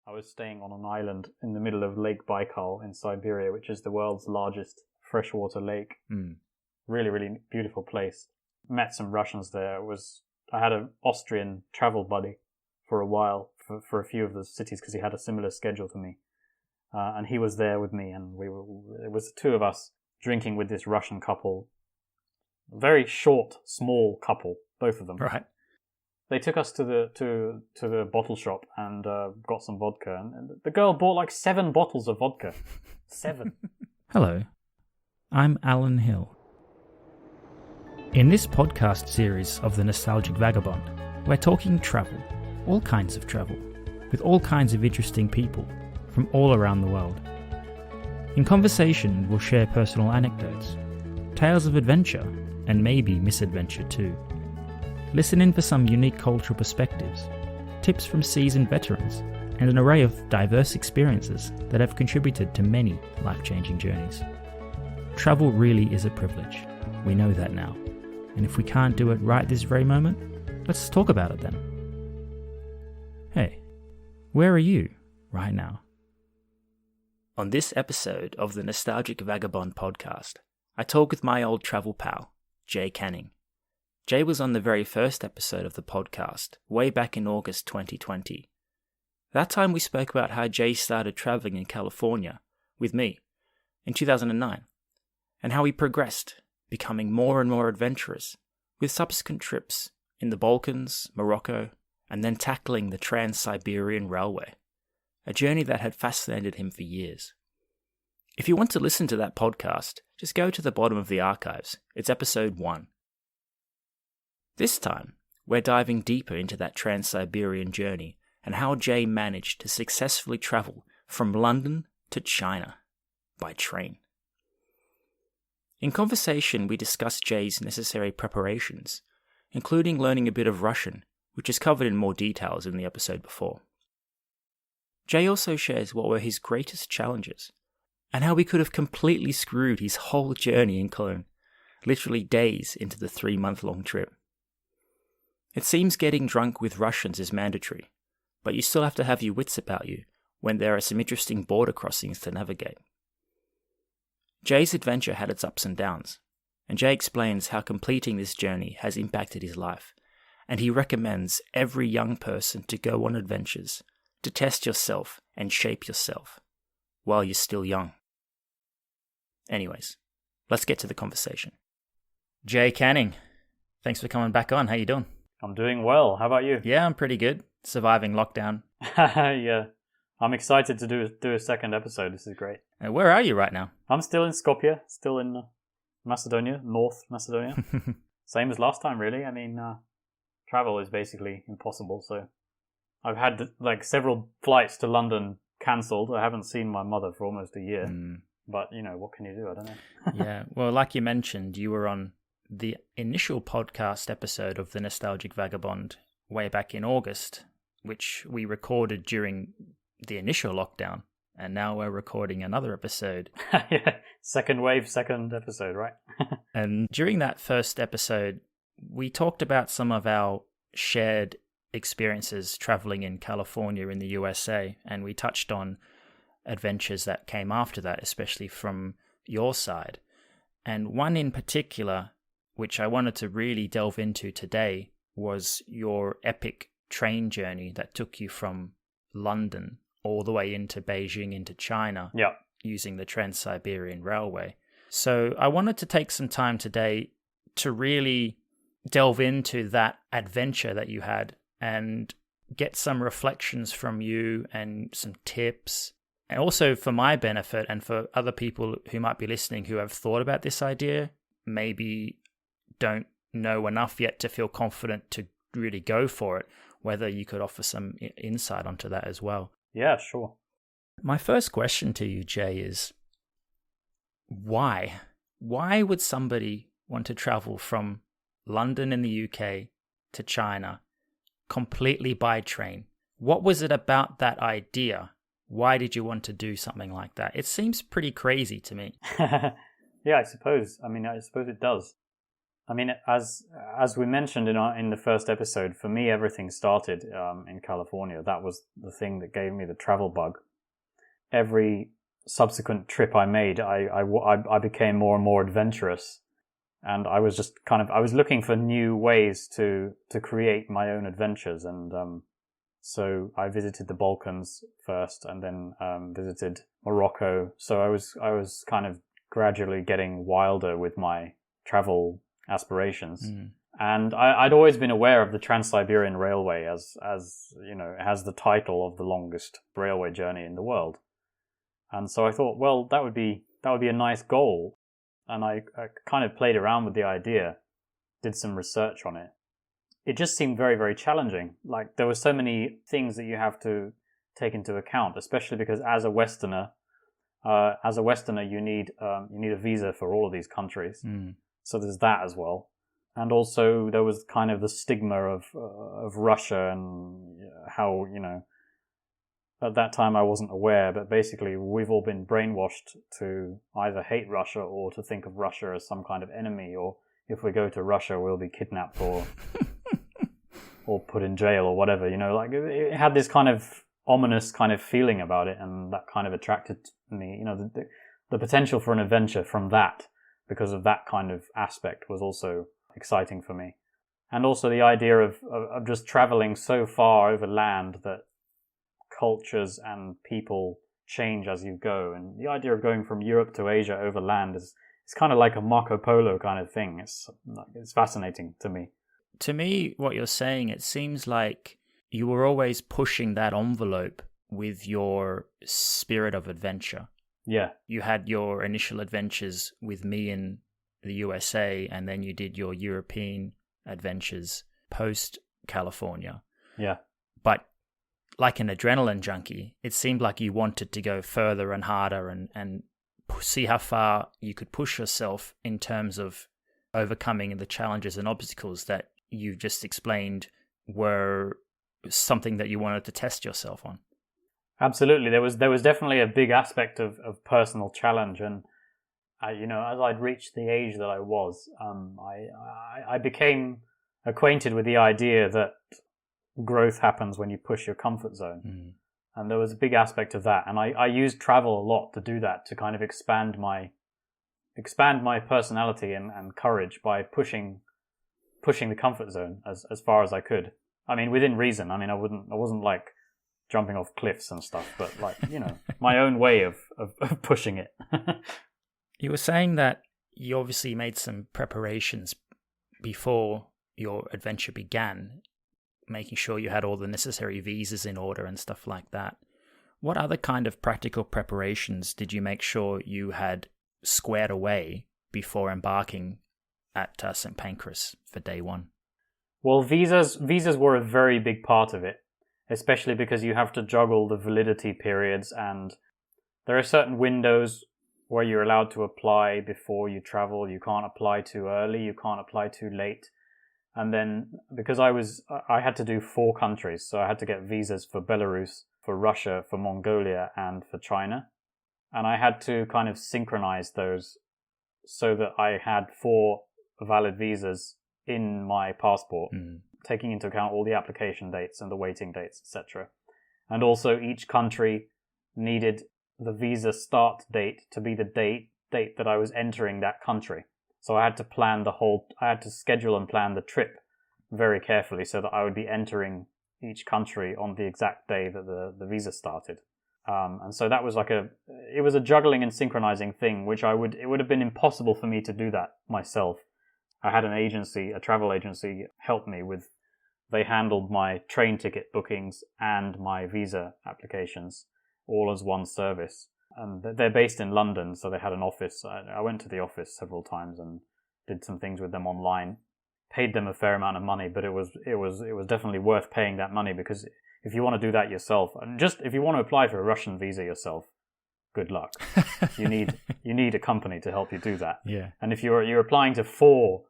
I was staying on an island in the middle of Lake Baikal in Siberia, which is the world's largest freshwater lake. Really, really beautiful place. Met some Russians there. I had an Austrian travel buddy for a while for a few of the cities because he had a similar schedule to me. And he was there with me, and it was the two of us drinking with this Russian couple. Very short, small couple, both of them. Right. They took us to the bottle shop and got some vodka, and the girl bought like 7 bottles of vodka. 7. Hello, I'm Alan Hill. In this podcast series of the Nostalgic Vagabond, we're talking travel, all kinds of travel, with all kinds of interesting people from all around the world. In conversation, we'll share personal anecdotes, tales of adventure, and maybe misadventure too. Listen in for some unique cultural perspectives, tips from seasoned veterans, and an array of diverse experiences that have contributed to many life-changing journeys. Travel really is a privilege. We know that now. And if we can't do it right this very moment, let's talk about it then. Hey, where are you right now? On this episode of the Nostalgic Vagabond podcast, I talk with my old travel pal, Jay Canning. Jay was on the very first episode of the podcast, way back in August 2020. That time we spoke about how Jay started travelling in California, with me, in 2009, and how he progressed, becoming more and more adventurous, with subsequent trips in the Balkans, Morocco, and then tackling the Trans-Siberian Railway, a journey that had fascinated him for years. If you want to listen to that podcast, just go to the bottom of the archives. It's episode 1. This time, we're diving deeper into that Trans-Siberian journey and how Jay managed to successfully travel from London to China by train. In conversation, we discuss Jay's necessary preparations, including learning a bit of Russian, which is covered in more details in the episode before. Jay also shares what were his greatest challenges, and how he could have completely screwed his whole journey in Cologne, literally days into the 3-month-long trip. It seems getting drunk with Russians is mandatory, but you still have to have your wits about you when there are some interesting border crossings to navigate. Jay's adventure had its ups and downs, and Jay explains how completing this journey has impacted his life, and he recommends every young person to go on adventures, to test yourself and shape yourself, while you're still young. Anyways, let's get to the conversation. Jay Canning, thanks for coming back on. How you doing? I'm doing well. How about you? Yeah, I'm pretty good. Surviving lockdown. Yeah. I'm excited to do a second episode. This is great. Where are you right now? I'm still in Skopje, still in Macedonia, North Macedonia. Same as last time, really. I mean, travel is basically impossible, so I've had several flights to London cancelled. I haven't seen my mother for almost a year. But, what can you do? I don't know. Yeah, well, like you mentioned, you were on the initial podcast episode of the Nostalgic Vagabond way back in August, which we recorded during the initial lockdown, and now we're recording another episode. Yeah, second wave, second episode, right? And during that first episode, we talked about some of our shared experiences traveling in California in the USA, and we touched on adventures that came after that, especially from your side. And one in particular, which I wanted to really delve into today, was your epic train journey that took you from London all the way into Beijing, into China, using the Trans-Siberian Railway. So I wanted to take some time today to really delve into that adventure that you had and get some reflections from you and some tips. And also for my benefit and for other people who might be listening who have thought about this idea, maybe don't know enough yet to feel confident to really go for it, whether you could offer some insight onto that as well. Yeah, sure. My first question to you, Jay, is why? Why would somebody want to travel from London in the UK to China completely by train? What was it about that idea? Why did you want to do something like that? It seems pretty crazy to me. Yeah, I suppose. I mean, I suppose it does. I mean, as we mentioned in the first episode, for me everything started in California. That was the thing that gave me the travel bug. Every subsequent trip I made, I became more and more adventurous, and I was just I was looking for new ways to create my own adventures, and so I visited the Balkans first, and then visited Morocco. So I was kind of gradually getting wilder with my travel aspirations. And I'd always been aware of the Trans-Siberian Railway as you know, it has the title of the longest railway journey in the world. And so I thought, well, that would be a nice goal. And I kind of played around with the idea, did some research on it. It just seemed very, very challenging. Like, there were so many things that you have to take into account, especially because as a Westerner, you need a visa for all of these countries. So there's that as well. And also there was kind of the stigma of Russia, and how, you know, at that time I wasn't aware, but basically we've all been brainwashed to either hate Russia or to think of Russia as some kind of enemy, or if we go to Russia we'll be kidnapped or or put in jail or whatever, you know. Like, it had this kind of ominous kind of feeling about it, and that kind of attracted me. You know, the potential for an adventure from that, because of that kind of aspect, was also exciting for me. And also the idea of just traveling so far over land that cultures and people change as you go. And the idea of going from Europe to Asia over land is kind of like a Marco Polo kind of thing. It's fascinating to me. To me, what you're saying, it seems like you were always pushing that envelope with your spirit of adventure. Yeah. You had your initial adventures with me in the USA, and then you did your European adventures post-California. Yeah. But like an adrenaline junkie, it seemed like you wanted to go further and harder and see how far you could push yourself in terms of overcoming the challenges and obstacles that you just explained were something that you wanted to test yourself on. Absolutely. There was definitely a big aspect of personal challenge. And, you know, as I'd reached the age that I was, I became acquainted with the idea that growth happens when you push your comfort zone. And there was a big aspect of that. And I used travel a lot to do that, to kind of expand my personality and courage by pushing the comfort zone as far as I could. I mean, within reason. I mean, I wasn't like jumping off cliffs and stuff, but, like, you know, my own way of pushing it. You were saying that you obviously made some preparations before your adventure began, making sure you had all the necessary visas in order and stuff like that. What other kind of practical preparations did you make sure you had squared away before embarking at St. Pancras for day one? Well, visas were a very big part of it, especially because you have to juggle the validity periods, and there are certain windows where you're allowed to apply before you travel. You can't apply too early, you can't apply too late. And then, because I had to do 4 countries, so I had to get visas for Belarus, for Russia, for Mongolia, and for China. And I had to kind of synchronize those so that I had 4 valid visas in my passport, taking into account all the application dates and the waiting dates, etc. And also each country needed the visa start date to be the date that I was entering that country. So I had to schedule and plan the trip very carefully so that I would be entering each country on the exact day that the visa started. And so that was it was a juggling and synchronizing thing, which it would have been impossible for me to do that myself. I had a travel agency, help me with. They handled my train ticket bookings and my visa applications all as one service. And they're based in London, so they had an office. I went to the office several times and did some things with them online. Paid them a fair amount of money, but it was definitely worth paying that money, because if you want to do that yourself, and just if you want to apply for a Russian visa yourself, good luck. You need a company to help you do that. Yeah. And if you're applying to 4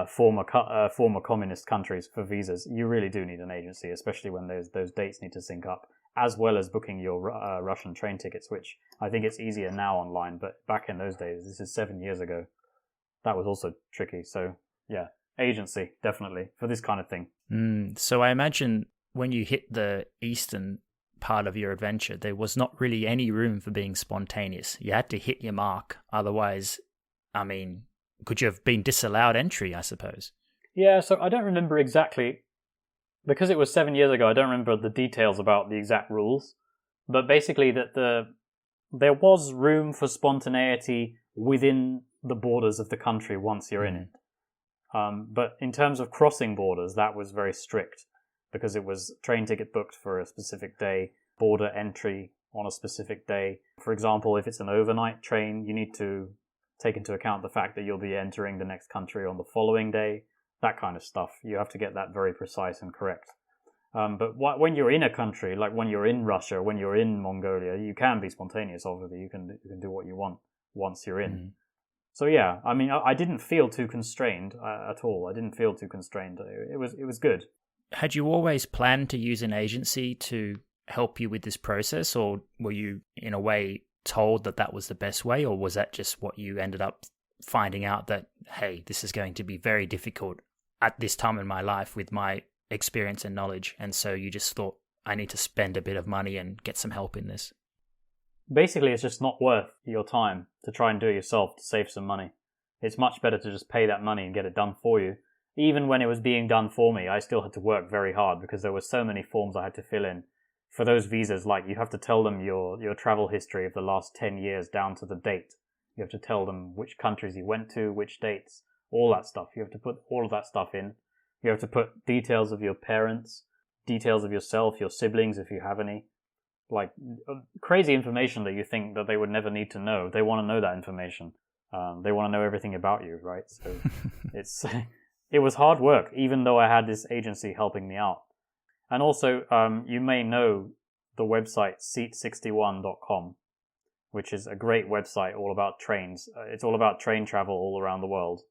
former communist countries for visas, you really do need an agency, especially when those dates need to sync up, as well as booking your Russian train tickets, which I think it's easier now online, but back in those days, this is 7 years ago, that was also tricky. So Yeah. Agency, definitely, for this kind of thing. So I imagine when you hit the eastern part of your adventure, there was not really any room for being spontaneous. You had to hit your mark. Otherwise, I mean, could you have been disallowed entry, I suppose? Yeah, so I don't remember exactly, because it was 7 years ago, I don't remember the details about the exact rules. But basically, there was room for spontaneity within the borders of the country once you're in it. But in terms of crossing borders, that was very strict because it was train ticket booked for a specific day, border entry on a specific day. For example, if it's an overnight train, you need to take into account the fact that you'll be entering the next country on the following day, that kind of stuff. You have to get that very precise and correct. But when you're in a country, like when you're in Russia, when you're in Mongolia, you can be spontaneous, obviously. You can do what you want once you're in. So yeah, I mean, I didn't feel too constrained at all. I didn't feel too constrained. It was good. Had you always planned to use an agency to help you with this process, or were you, in a way, told that was the best way, or was that just what you ended up finding out that, hey, this is going to be very difficult at this time in my life with my experience and knowledge, and so you just thought, I need to spend a bit of money and get some help in this? Basically, it's just not worth your time to try and do it yourself to save some money. It's much better to just pay that money and get it done for you. Even when it was being done for me, I still had to work very hard because there were so many forms I had to fill in. For those visas, like, you have to tell them your travel history of the last 10 years down to the date. You have to tell them which countries you went to, which dates, all that stuff. You have to put all of that stuff in. You have to put details of your parents, details of yourself, your siblings if you have any. Like, crazy information that you think that they would never need to know. They want to know that information. They want to know everything about you, right? So it was hard work, even though I had this agency helping me out. And also, you may know the website seat61.com, which is a great website all about trains. It's all about train travel all around the world.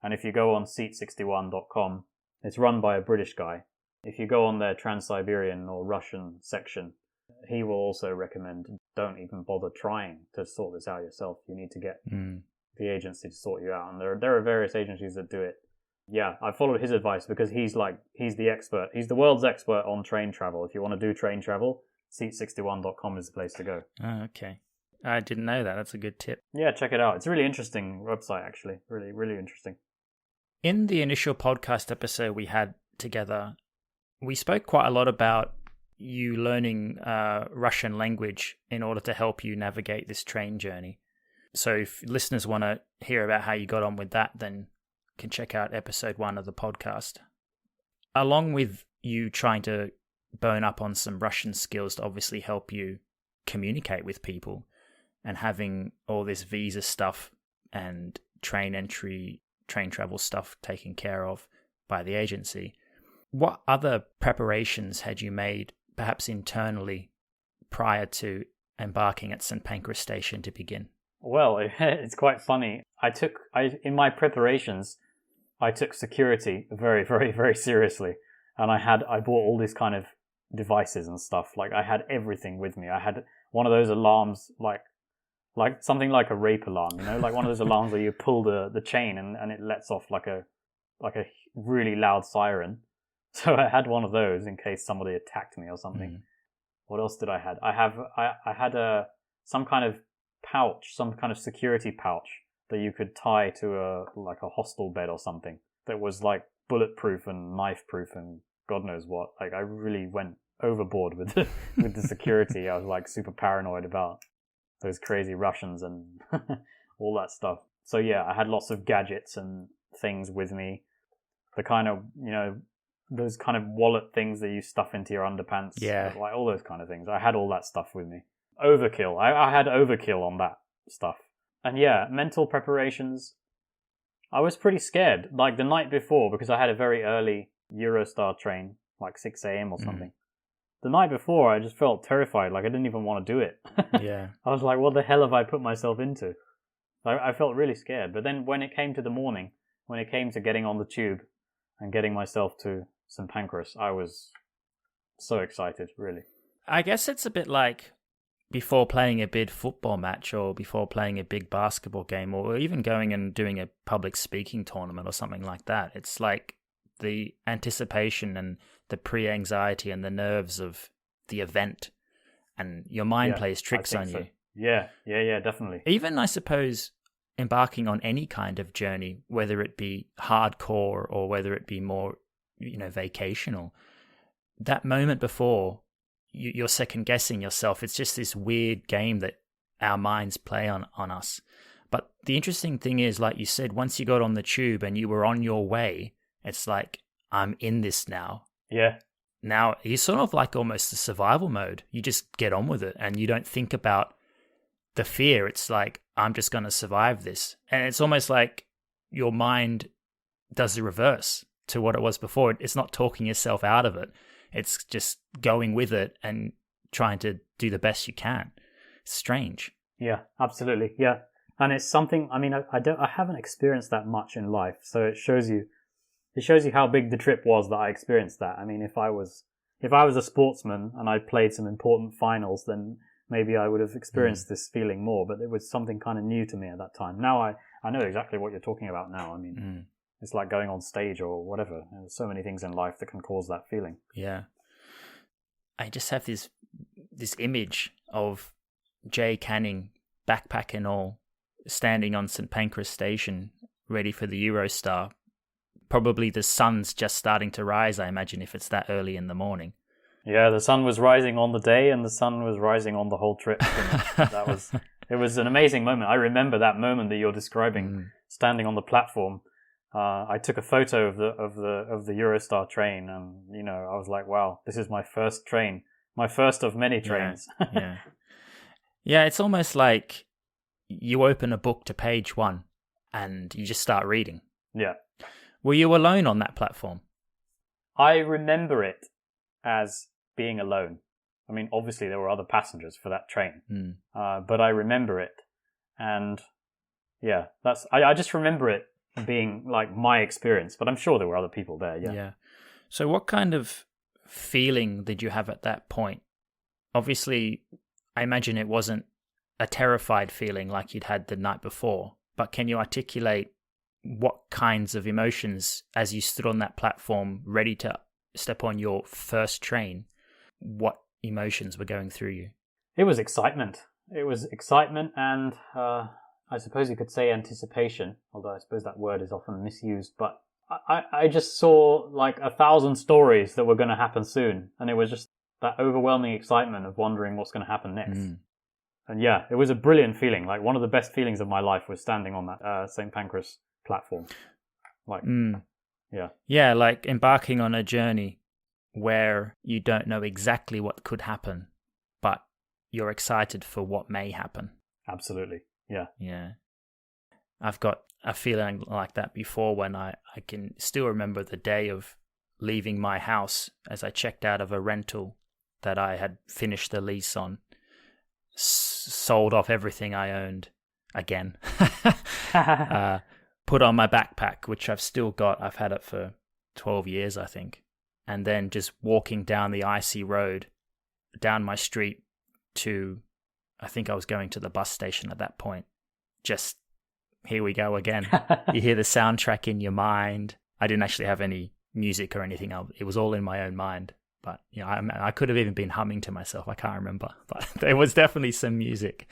And if you go on seat61.com, it's run by a British guy. If you go on their Trans-Siberian or Russian section, he will also recommend don't even bother trying to sort this out yourself. You need to get the agency to sort you out. And there are various agencies that do it. Yeah, I followed his advice because he's the expert. He's the world's expert on train travel. If you want to do train travel, seat61.com is the place to go. Oh, okay. I didn't know that. That's a good tip. Yeah, check it out. It's a really interesting website, actually. Really, really interesting. In the initial podcast episode we had together, we spoke quite a lot about you learning Russian language in order to help you navigate this train journey. So if listeners want to hear about how you got on with that, then can check out episode 1 of the podcast. Along with you trying to bone up on some Russian skills to obviously help you communicate with people, and having all this visa stuff and train entry, train travel stuff taken care of by the agency, what other preparations had you made, perhaps internally, prior to embarking at St. Pancras Station to begin? Well, it's quite funny. In my preparations, I took security very, very, very seriously. And I bought all these kind of devices and stuff. Like, I had everything with me. I had one of those alarms, like something like a rape alarm, like one of those alarms where you pull the chain and it lets off like a really loud siren. So I had one of those in case somebody attacked me or something. What else did I have? I had some kind of pouch, some kind of security pouch that you could tie to a hostel bed or something that was like bulletproof and knife proof and God knows what. Like, I really went overboard with the security. I was like super paranoid about those crazy Russians and all that stuff. So yeah, I had lots of gadgets and things with me. The kind of, those kind of wallet things that you stuff into your underpants. Yeah. Like all those kind of things. I had all that stuff with me. Overkill. I had overkill on that stuff. And yeah, mental preparations. I was pretty scared. Like the night before, because I had a very early Eurostar train, like 6 a.m. or something. The night before, I just felt terrified. Like I didn't even want to do it. Yeah. I was like, what the hell have I put myself into? I felt really scared. But then when it came to the morning, when it came to getting on the tube and getting myself to St. Pancras, I was so excited, really. I guess it's a bit like before playing a big football match or before playing a big basketball game or even going and doing a public speaking tournament or something like that. It's like the anticipation and the pre-anxiety and the nerves of the event, and your mind plays tricks on you. Yeah, definitely. Even, I suppose, embarking on any kind of journey, whether it be hardcore or whether it be more, vacational, that moment before, you're second guessing yourself. It's just this weird game that our minds play on us. But the interesting thing is, like you said, once you got on the tube and you were on your way, it's like, I'm in this now. Yeah. Now, it's sort of like almost a survival mode. You just get on with it and you don't think about the fear. It's like, I'm just going to survive this. And it's almost like your mind does the reverse to what it was before. It's not talking yourself out of it. It's just going with it and trying to do the best you can. It's strange. Yeah, absolutely. Yeah. And it's something, I haven't experienced that much in life. So it shows you how big the trip was that I experienced that. I mean, if I was a sportsman and I played some important finals, then maybe I would have experienced this feeling more, but it was something kind of new to me at that time. Now I know exactly what you're talking about now. I mean, it's like going on stage or whatever. There's so many things in life that can cause that feeling. Yeah. I just have this image of Jay Canning, backpack and all, standing on St. Pancras Station, ready for the Eurostar. Probably the sun's just starting to rise, I imagine, if it's that early in the morning. Yeah, the sun was rising on the day and the sun was rising on the whole trip. It was an amazing moment. I remember that moment that you're describing, standing on the platform. I took a photo of the Eurostar train, and I was like, wow, this is my first train, my first of many trains. Yeah, it's almost like you open a book to page 1 and you just start reading. Yeah. Were you alone on that platform? I remember it as being alone. I mean, obviously there were other passengers for that train, but I remember it, and yeah, I just remember it being like my experience. But I'm sure there were other people there. Yeah. So, what kind of feeling did you have at that point? Obviously, I imagine it wasn't a terrified feeling like you'd had the night before. But can you articulate what kinds of emotions, as you stood on that platform ready to step on your first train, what emotions were going through you? It was excitement. And I suppose you could say anticipation, although I suppose that word is often misused. But I just saw like 1,000 stories that were going to happen soon. And it was just that overwhelming excitement of wondering what's going to happen next. And yeah, it was a brilliant feeling. Like one of the best feelings of my life was standing on that St. Pancras platform. Yeah, like embarking on a journey where you don't know exactly what could happen, but you're excited for what may happen. Absolutely. Yeah. I've got a feeling like that before when I can still remember the day of leaving my house as I checked out of a rental that I had finished the lease on, sold off everything I owned again, put on my backpack, which I've still got. I've had it for 12 years, I think. And then just walking down the icy road, down my street to, I think I was going to the bus station at that point. Just, here we go again. You hear the soundtrack in your mind. I didn't actually have any music or anything. It was all in my own mind. But I could have even been humming to myself. I can't remember. But there was definitely some music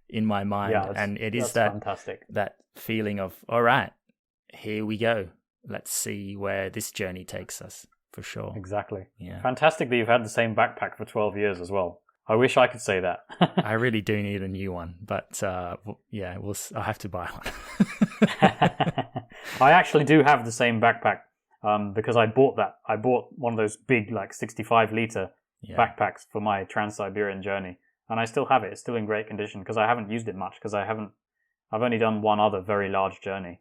in my mind. Yeah, and it is that fantastic. That feeling of, all right, here we go. Let's see where this journey takes us, for sure. Exactly. Yeah. Fantastic that you've had the same backpack for 12 years as well. I wish I could say that. I really do need a new one, but I'll have to buy one. I actually do have the same backpack because I bought that. I bought one of those big, like 65-litre backpacks for my Trans-Siberian journey, and I still have it. It's still in great condition because I haven't used it much because I've only done one other very large journey.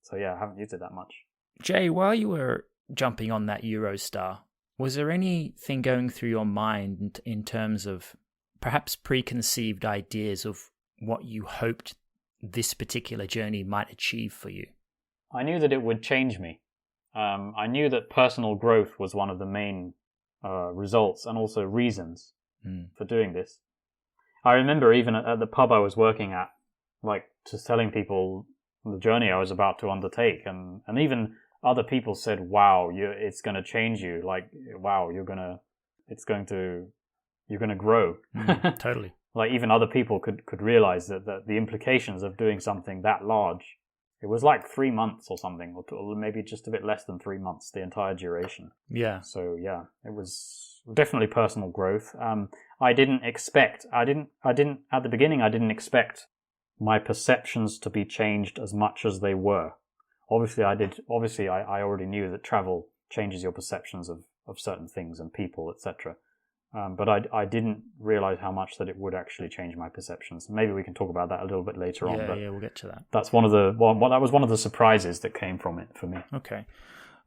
So yeah, I haven't used it that much. Jay, while you were jumping on that Eurostar, was there anything going through your mind in terms of perhaps preconceived ideas of what you hoped this particular journey might achieve for you? I knew that it would change me. I knew that personal growth was one of the main results and also reasons for doing this. I remember even at the pub I was working at, like, just telling people the journey I was about to undertake, and even other people said, "Wow, it's going to change you. Like, wow, you're going to grow." Totally. Like, even other people could realize that the implications of doing something that large. It was like 3 months or something, or maybe just a bit less than 3 months, the entire duration. Yeah. So yeah, it was definitely personal growth. I didn't at the beginning. I didn't expect my perceptions to be changed as much as they were. Obviously, I did. Obviously, I already knew that travel changes your perceptions of certain things and people, etc. But I didn't realize how much that it would actually change my perceptions. Maybe we can talk about that a little bit later on. But yeah, we'll get to that. That's that was one of the surprises that came from it for me. Okay.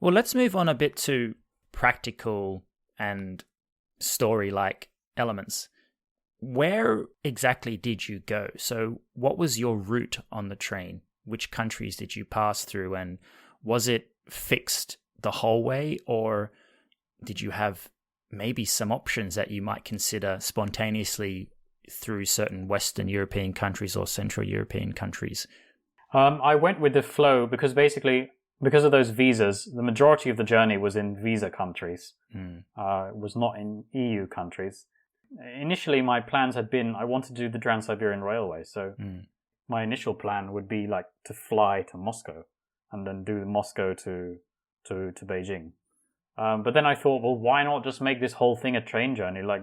Well, let's move on a bit to practical and story-like elements. Where exactly did you go? So what was your route on the train? Which countries did you pass through? And was it fixed the whole way, or did you have maybe some options that you might consider spontaneously through certain Western European countries or Central European countries? I went with the flow because of those visas, the majority of the journey was in visa countries. It was not in EU countries. Initially, my plans had been I wanted to do the Trans-Siberian Railway, so my initial plan would be like to fly to Moscow and then do Moscow to Beijing. But then I thought, well, why not just make this whole thing a train journey? Like,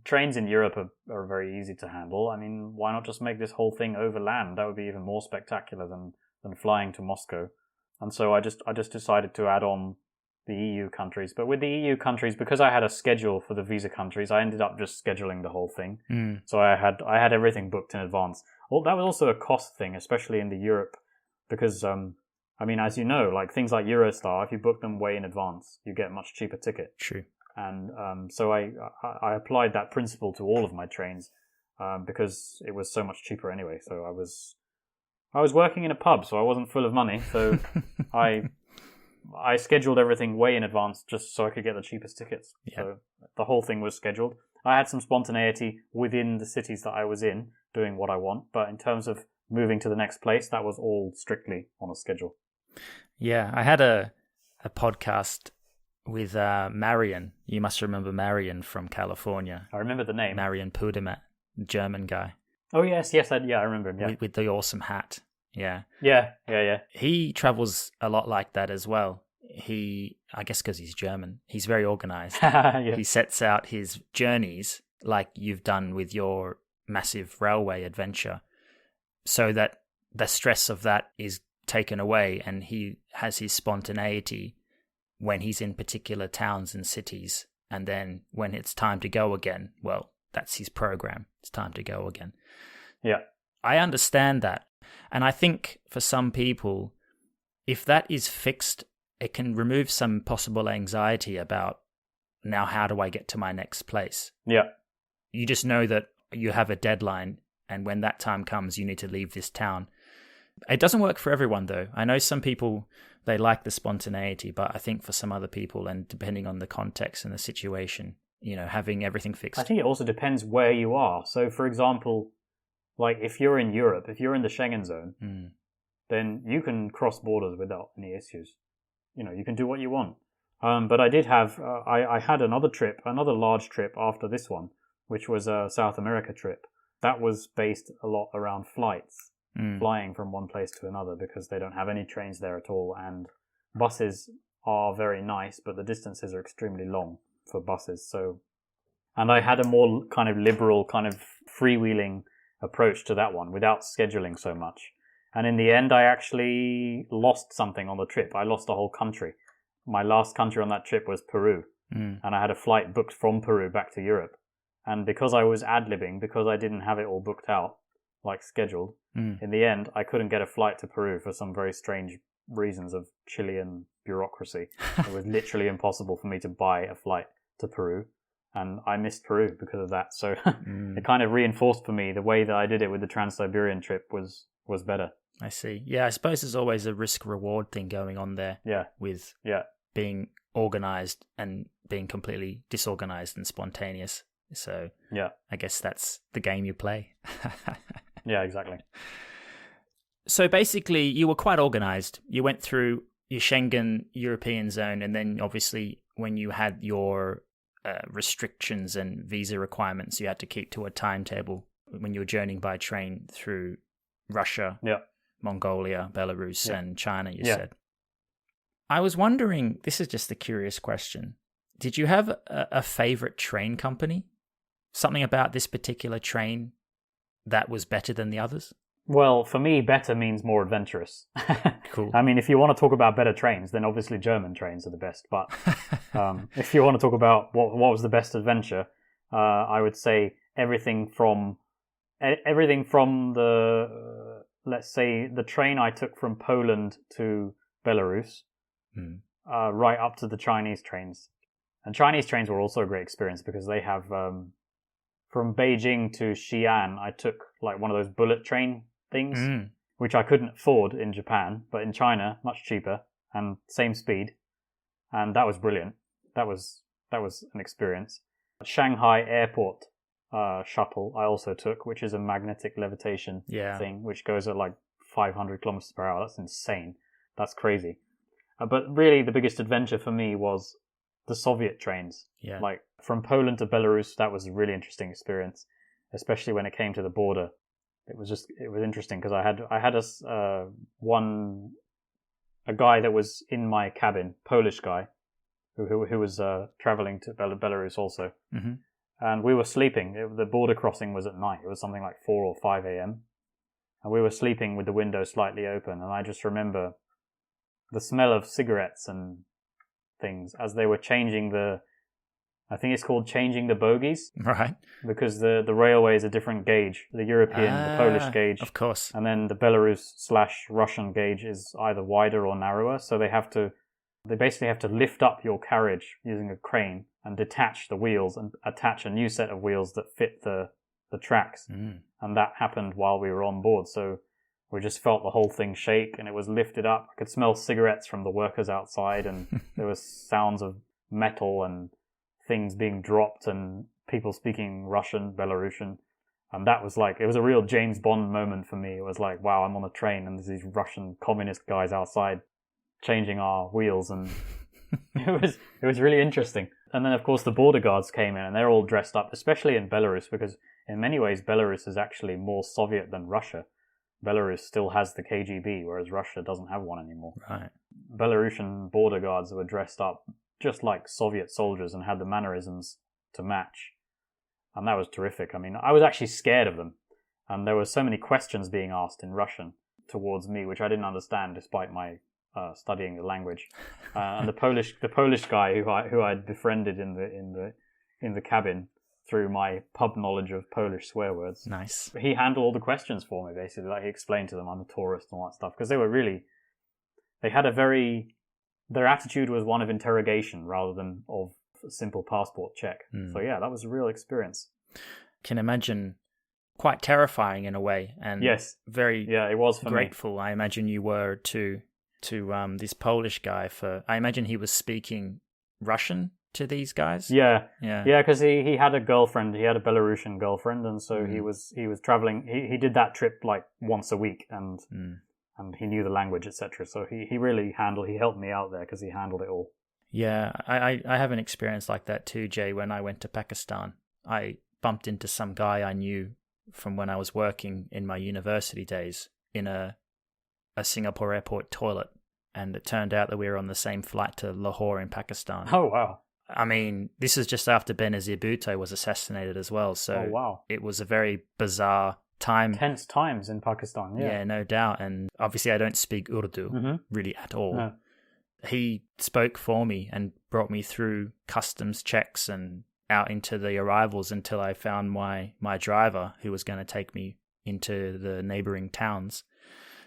trains in Europe are very easy to handle. I mean, why not just make this whole thing overland? That would be even more spectacular than flying to Moscow. And so I just decided to add on the EU countries. But with the EU countries, because I had a schedule for the visa countries, I ended up just scheduling the whole thing. So I had everything booked in advance. Well, that was also a cost thing, especially in the Europe, because I mean, as you know, like things like Eurostar, if you book them way in advance, you get a much cheaper ticket. True. And so I applied that principle to all of my trains because it was so much cheaper anyway. So I was working in a pub, so I wasn't full of money. So I scheduled everything way in advance just so I could get the cheapest tickets. Yeah. So the whole thing was scheduled. I had some spontaneity within the cities that I was in, doing what I want. But in terms of moving to the next place, that was all strictly on a schedule. Yeah, I had a podcast with Marian. You must remember Marian from California. I remember the name. Marian Pudemet, German guy. Oh, yes, I remember him, yeah. With the awesome hat, yeah. Yeah. He travels a lot like that as well. I guess because he's German, he's very organized. Yeah. He sets out his journeys like you've done with your massive railway adventure, so that the stress of that is taken away, and he has his spontaneity when he's in particular towns and cities, and then when it's time to go again, well, that's his program. It's time to go again. Yeah. I understand that. And I think for some people, if that is fixed, it can remove some possible anxiety about, now how do I get to my next place? Yeah. You just know that you have a deadline, and when that time comes, you need to leave this town. It doesn't work for everyone, though. I know some people, they like the spontaneity, but I think for some other people, and depending on the context and the situation, having everything fixed. I think it also depends where you are. So, for example, like if you're in Europe, if you're in the Schengen zone, then you can cross borders without any issues. You can do what you want. But I did have, I had another large trip after this one, which was a South America trip. That was based a lot around flights. Flying from one place to another, because they don't have any trains there at all, and buses are very nice, but the distances are extremely long for buses. So, and I had a more kind of liberal, kind of freewheeling approach to that one without scheduling so much. And in the end, I actually lost something on the trip. I lost a whole country. My last country on that trip was Peru, and I had a flight booked from Peru back to Europe. And because I was ad-libbing, because I didn't have it all booked out, like scheduled, in the end, I couldn't get a flight to Peru for some very strange reasons of Chilean bureaucracy. It was literally impossible for me to buy a flight to Peru, and I missed Peru because of that. So it kind of reinforced for me the way that I did it with the Trans-Siberian trip was better. I see. Yeah, I suppose there's always a risk-reward thing going on there. Yeah. With being organized and being completely disorganized and spontaneous. So yeah, I guess that's the game you play. yeah, exactly. So basically, you were quite organized. You went through your Schengen European zone, and then obviously when you had your restrictions and visa requirements, you had to keep to a timetable when you were journeying by train through Russia, Yeah. Mongolia, Belarus, Yeah. and China, you Yeah. said. I was wondering, this is just a curious question. Did you have a favorite train company? Something about this particular train that was better than the others? Well, for me, better means more adventurous. Cool. I mean, if you want to talk about better trains, then obviously German trains are the best. But if you want to talk about what was the best adventure, I would say everything from the let's say the train I took from Poland to Belarus, right up to the Chinese trains. And Chinese trains were also a great experience because they have from Beijing to Xi'an, I took like one of those bullet train things, which I couldn't afford in Japan, but in China, much cheaper and same speed, and that was brilliant. That was an experience. Shanghai Airport shuttle I also took, which is a magnetic levitation thing, which goes at like 500 kilometers per hour. That's insane. That's crazy. But really, the biggest adventure for me was the Soviet trains. Yeah. Like from Poland to Belarus, that was a really interesting experience, especially when it came to the border. It was interesting because I had a guy that was in my cabin, Polish guy, who was traveling to Belarus also, and we were sleeping. The border crossing was at night. It was something like 4 or 5 a.m. and we were sleeping with the window slightly open. And I just remember the smell of cigarettes and things as they were changing I think it's called changing the bogies. Right. Because the railway is a different gauge. The European, the Polish gauge. Of course. And then the Belarus/Russian gauge is either wider or narrower. So they basically have to lift up your carriage using a crane and detach the wheels and attach a new set of wheels that fit the tracks. And that happened while we were on board. So we just felt the whole thing shake and it was lifted up. I could smell cigarettes from the workers outside and there was sounds of metal and things being dropped and people speaking Russian, Belarusian. And that was like, it was a real James Bond moment for me. It was like, wow, I'm on a train and there's these Russian communist guys outside changing our wheels. And it was really interesting. And then of course the border guards came in and they're all dressed up, especially in Belarus, because in many ways Belarus is actually more Soviet than Russia. Belarus still has the KGB, whereas Russia doesn't have one anymore. Right. Belarusian border guards were dressed up just like Soviet soldiers and had the mannerisms to match. And that was terrific. I mean, I was actually scared of them. And there were so many questions being asked in Russian towards me, which I didn't understand despite my studying the language. And the Polish guy who I'd befriended in the cabin through my pub knowledge of Polish swear words. Nice. He handled all the questions for me, basically. Like he explained to them I'm a tourist and all that stuff. Because they had their attitude was one of interrogation rather than of a simple passport check. So yeah, that was a real experience. Can imagine quite terrifying in a way, and yes, very it was for grateful. me. I imagine you were to this Polish guy I imagine he was speaking Russian to these guys. Yeah, because he had a girlfriend. He had a Belarusian girlfriend, and so he was traveling. He did that trip like once a week, and he knew the language, etc. So he really he helped me out there because he handled it all. Yeah, I have an experience like that too, Jay. When I went to Pakistan, I bumped into some guy I knew from when I was working in my university days in a Singapore airport toilet, and it turned out that we were on the same flight to Lahore in Pakistan. Oh, wow. I mean, this is just after Benazir Bhutto was assassinated as well, so wow. It was a very bizarre time. Tense times in Pakistan, yeah, no doubt. And obviously I don't speak Urdu really at all. No. He spoke for me and brought me through customs checks and out into the arrivals until I found my driver who was going to take me into the neighboring towns.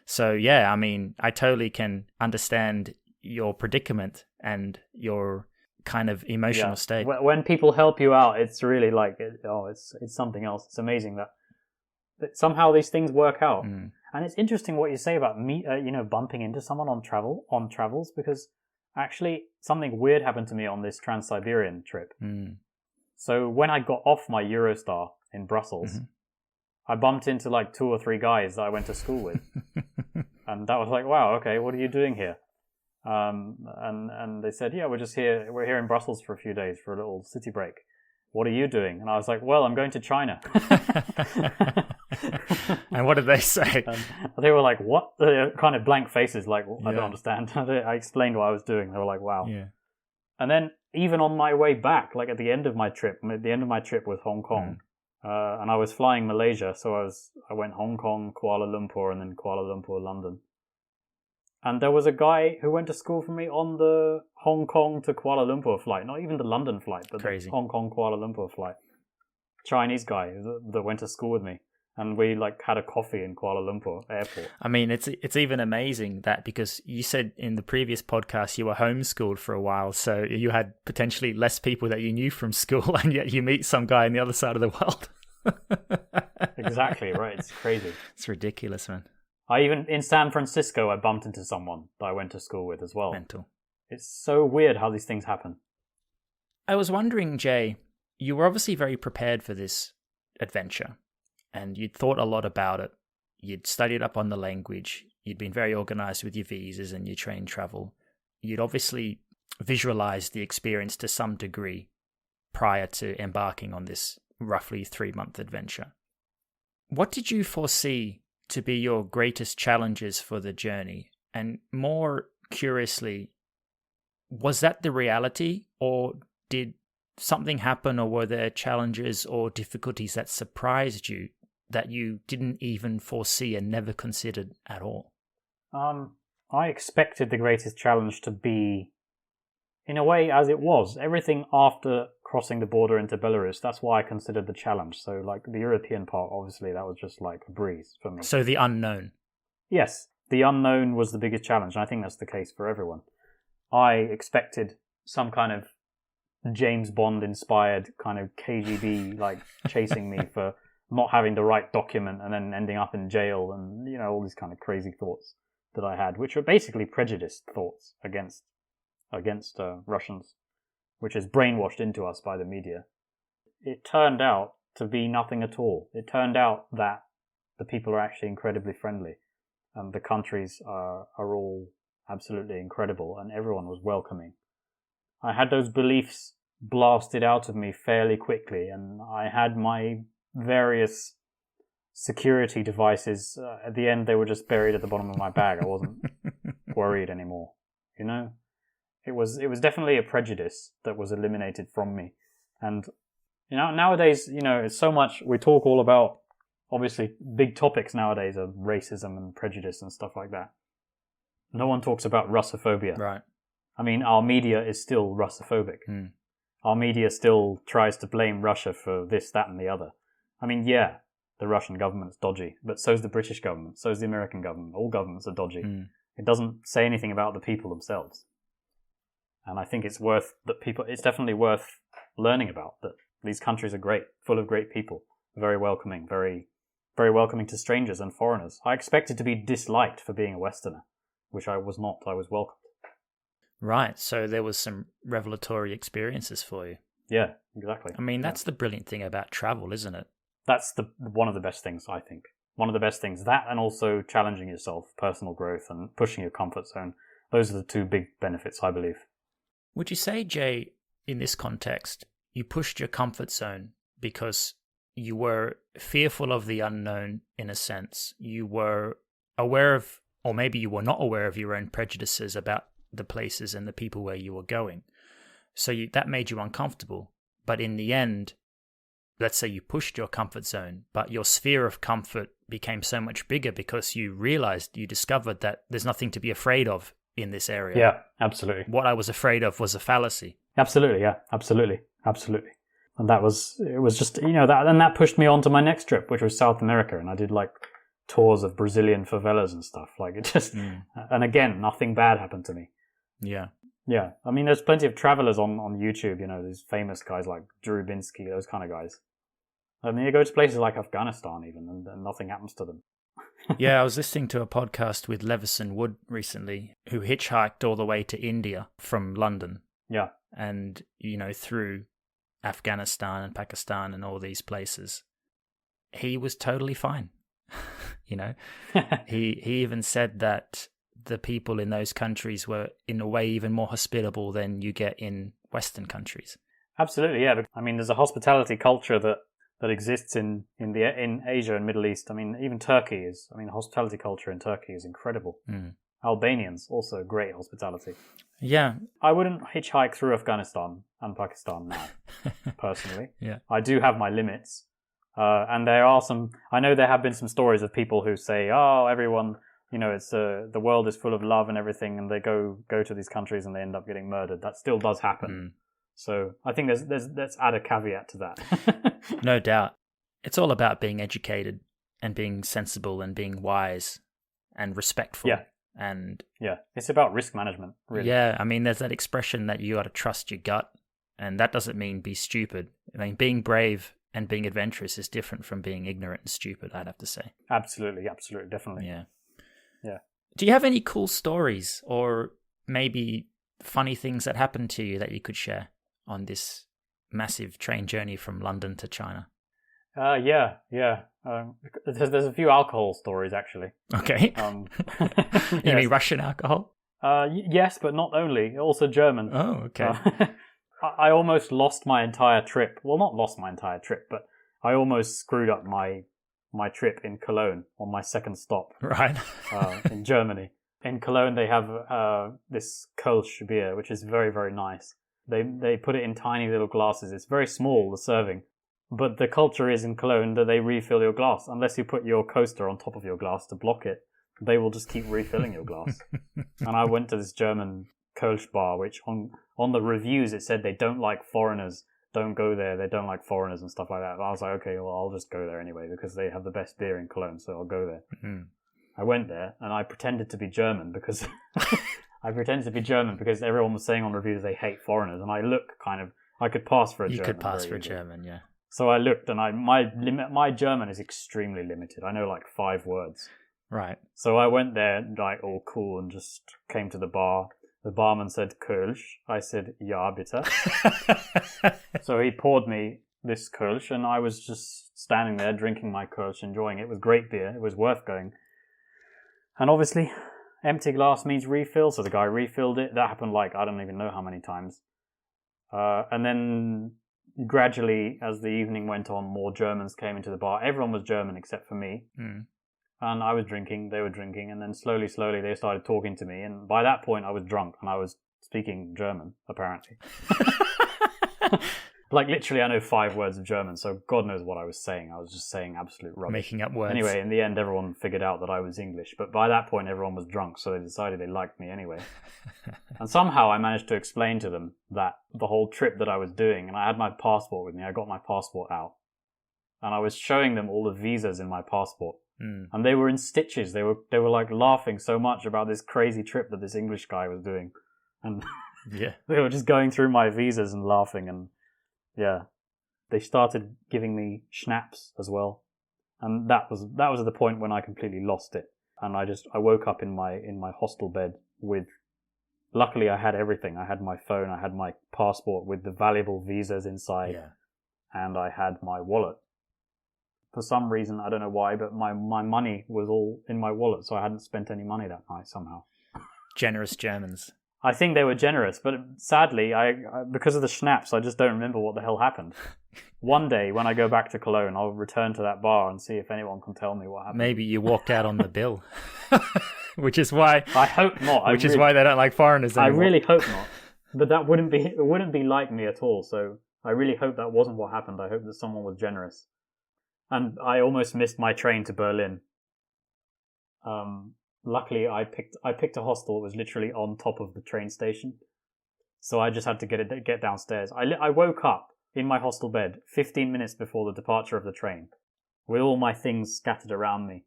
So yeah, I mean, I totally can understand your predicament and your kind of emotional state. When people help you out, it's really like, it's something else. It's amazing that somehow these things work out. And it's interesting what you say about me, bumping into someone on travels, because actually something weird happened to me on this Trans-Siberian trip. So when I got off my Eurostar in Brussels, I bumped into like 2 or 3 guys that I went to school with. And that was like, wow, okay, what are you doing here? And they said, yeah, we're here in Brussels for a few days for a little city break. What are you doing? And I was like, well, I'm going to China. And what did they say? They were like, what? Kind of blank faces, like, I don't understand. I explained what I was doing. They were like, wow. Yeah. And then even on my way back, like at the end of my trip was Hong Kong. And I was flying Malaysia, so I went Hong Kong, Kuala Lumpur, and then Kuala Lumpur, London. And there was a guy who went to school for me on the Hong Kong to Kuala Lumpur flight. Not even the London flight, but the Hong Kong, Kuala Lumpur flight. Chinese guy that went to school with me. And we like had a coffee in Kuala Lumpur airport. I mean, it's even amazing that because you said in the previous podcast you were homeschooled for a while, so you had potentially less people that you knew from school, and yet you meet some guy on the other side of the world. Exactly, right. It's crazy. It's ridiculous, man. In San Francisco, I bumped into someone that I went to school with as well. Mental. It's so weird how these things happen. I was wondering, Jay, you were obviously very prepared for this adventure. And you'd thought a lot about it. You'd studied up on the language. You'd been very organized with your visas and your train travel. You'd obviously visualized the experience to some degree prior to embarking on this roughly 3-month adventure. What did you foresee to be your greatest challenges for the journey? And more curiously, was that the reality, or did something happen, or were there challenges or difficulties that surprised you that you didn't even foresee and never considered at all? I expected the greatest challenge to be, in a way, as it was. Everything after crossing the border into Belarus, that's why I considered the challenge. So, like, the European part, obviously, that was just like a breeze for me. So the unknown. Yes, the unknown was the biggest challenge, and I think that's the case for everyone. I expected some kind of James Bond-inspired kind of KGB, like, chasing me for not having the right document and then ending up in jail and, you know, all these kind of crazy thoughts that I had, which were basically prejudiced thoughts against Russians, which is brainwashed into us by the media. It turned out to be nothing at all. It turned out that the people are actually incredibly friendly, and the countries are all absolutely incredible, and everyone was welcoming. I had those beliefs blasted out of me fairly quickly, and I had my various security devices. At the end, they were just buried at the bottom of my bag. I wasn't worried anymore. You know, it was definitely a prejudice that was eliminated from me. And you know, nowadays, you know, it's so much we talk all about. Obviously, big topics nowadays are racism and prejudice and stuff like that. No one talks about Russophobia. Right. I mean, our media is still Russophobic. Our media still tries to blame Russia for this, that, and the other. I mean, yeah, the Russian government's dodgy, but so's the British government, so's the American government. All governments are dodgy. It doesn't say anything about the people themselves. And I think it's definitely worth learning about that these countries are great, full of great people, very welcoming, very, very welcoming to strangers and foreigners. I expected to be disliked for being a Westerner, which I was not. I was welcomed. Right, so there was some revelatory experiences for you. Yeah, exactly. I mean, that's the brilliant thing about travel, isn't it? That's one of the best things, I think. One of the best things. That and also challenging yourself, personal growth and pushing your comfort zone. Those are the 2 big benefits, I believe. Would you say, Jay, in this context, you pushed your comfort zone because you were fearful of the unknown in a sense? You were aware of, or maybe you were not aware of your own prejudices about the places and the people where you were going. So that made you uncomfortable. But in the end, let's say you pushed your comfort zone, but your sphere of comfort became so much bigger because you discovered that there's nothing to be afraid of in this area. Yeah, absolutely. What I was afraid of was a fallacy. Absolutely, yeah, absolutely. And it was just, you know, that pushed me on to my next trip, which was South America, and I did like tours of Brazilian favelas and stuff. Like it just, and again, nothing bad happened to me. Yeah. Yeah, I mean, there's plenty of travelers on YouTube, you know, these famous guys like Drew Binsky, those kind of guys. I mean, you go to places like Afghanistan even, and nothing happens to them. Yeah, I was listening to a podcast with Levison Wood recently, who hitchhiked all the way to India from London. Yeah. And, you know, through Afghanistan and Pakistan and all these places, he was totally fine. You know, he even said that the people in those countries were in a way even more hospitable than you get in Western countries. Absolutely, yeah. I mean, there's a hospitality culture that exists in Asia and Middle East. I mean, even Turkey is. I mean, the hospitality culture in Turkey is incredible. Albanians also great hospitality. Yeah, I wouldn't hitchhike through Afghanistan and Pakistan now, personally. Yeah, I do have my limits, and there are some. I know there have been some stories of people who say, "Oh, everyone, you know, it's the world is full of love and everything," and they go to these countries and they end up getting murdered. That still does happen. So I think there's let's add a caveat to that. No doubt. It's all about being educated and being sensible and being wise and respectful. Yeah. And yeah, it's about risk management, really. Yeah, I mean, there's that expression that you got to trust your gut, and that doesn't mean be stupid. I mean, being brave and being adventurous is different from being ignorant and stupid, I'd have to say. Absolutely, definitely. Yeah. Do you have any cool stories or maybe funny things that happened to you that you could share on this massive train journey from London to China? Yeah. There's a few alcohol stories, actually. Okay. You mean Russian alcohol? Yes, but not only. Also German. Oh, okay. I almost lost my entire trip. Well, not lost my entire trip, but I almost screwed up my trip in Cologne on my second stop. Right. In Germany. In Cologne, they have this Kölsch beer, which is very, very nice. They put it in tiny little glasses. It's very small, the serving. But the culture is in Cologne that they refill your glass. Unless you put your coaster on top of your glass to block it, they will just keep refilling your glass. And I went to this German Kölsch bar, which on the reviews it said they don't like foreigners. Don't go there. They don't like foreigners and stuff like that. And I was like, okay, well, I'll just go there anyway because they have the best beer in Cologne, so I'll go there. Mm-hmm. I went there and I pretended to be German because everyone was saying on reviews they hate foreigners, and I look I could pass for a German. You could pass for a easily. German, yeah. So I looked, and my German is extremely limited. I know like 5 words. Right. So I went there like all cool and just came to the bar. The barman said Kölsch. I said ja bitte. So he poured me this Kölsch, and I was just standing there drinking my Kölsch, enjoying it. It was great beer. It was worth going. And obviously, empty glass means refill. So the guy refilled it. That happened like I don't even know how many times. And then gradually, as the evening went on, more Germans came into the bar. Everyone was German except for me. Mm. And I was drinking, they were drinking, and then slowly they started talking to me. And by that point, I was drunk, and I was speaking German, apparently. Like, literally, I know 5 words of German, so God knows what I was saying. I was just saying absolute rubbish. Making up words. Anyway, in the end, everyone figured out that I was English. But by that point, everyone was drunk, so they decided they liked me anyway. And somehow I managed to explain to them that the whole trip that I was doing, and I had my passport with me, I got my passport out. And I was showing them all the visas in my passport. Mm. And they were in stitches. They were like laughing so much about this crazy trip that this English guy was doing. And yeah, they were just going through my visas and laughing, and yeah, they started giving me schnapps as well, and that was the point when I completely lost it. And I woke up in my hostel bed with, luckily I had everything. I had my phone, I had my passport with the valuable visas inside, and I had my wallet. For some reason, I don't know why, but my money was all in my wallet, so I hadn't spent any money that night somehow. Generous Germans. I think they were generous, but sadly, I because of the schnapps, I just don't remember what the hell happened. One day, when I go back to Cologne, I'll return to that bar and see if anyone can tell me what happened. Maybe you walked out on the bill, which is why. I hope not. Which is why they don't like foreigners anymore. I really hope not. But it wouldn't be like me at all. So I really hope that wasn't what happened. I hope that someone was generous. And I almost missed my train to Berlin. Luckily, I picked a hostel. It was literally on top of the train station, so I just had to get downstairs. I woke up in my hostel bed 15 minutes before the departure of the train, with all my things scattered around me.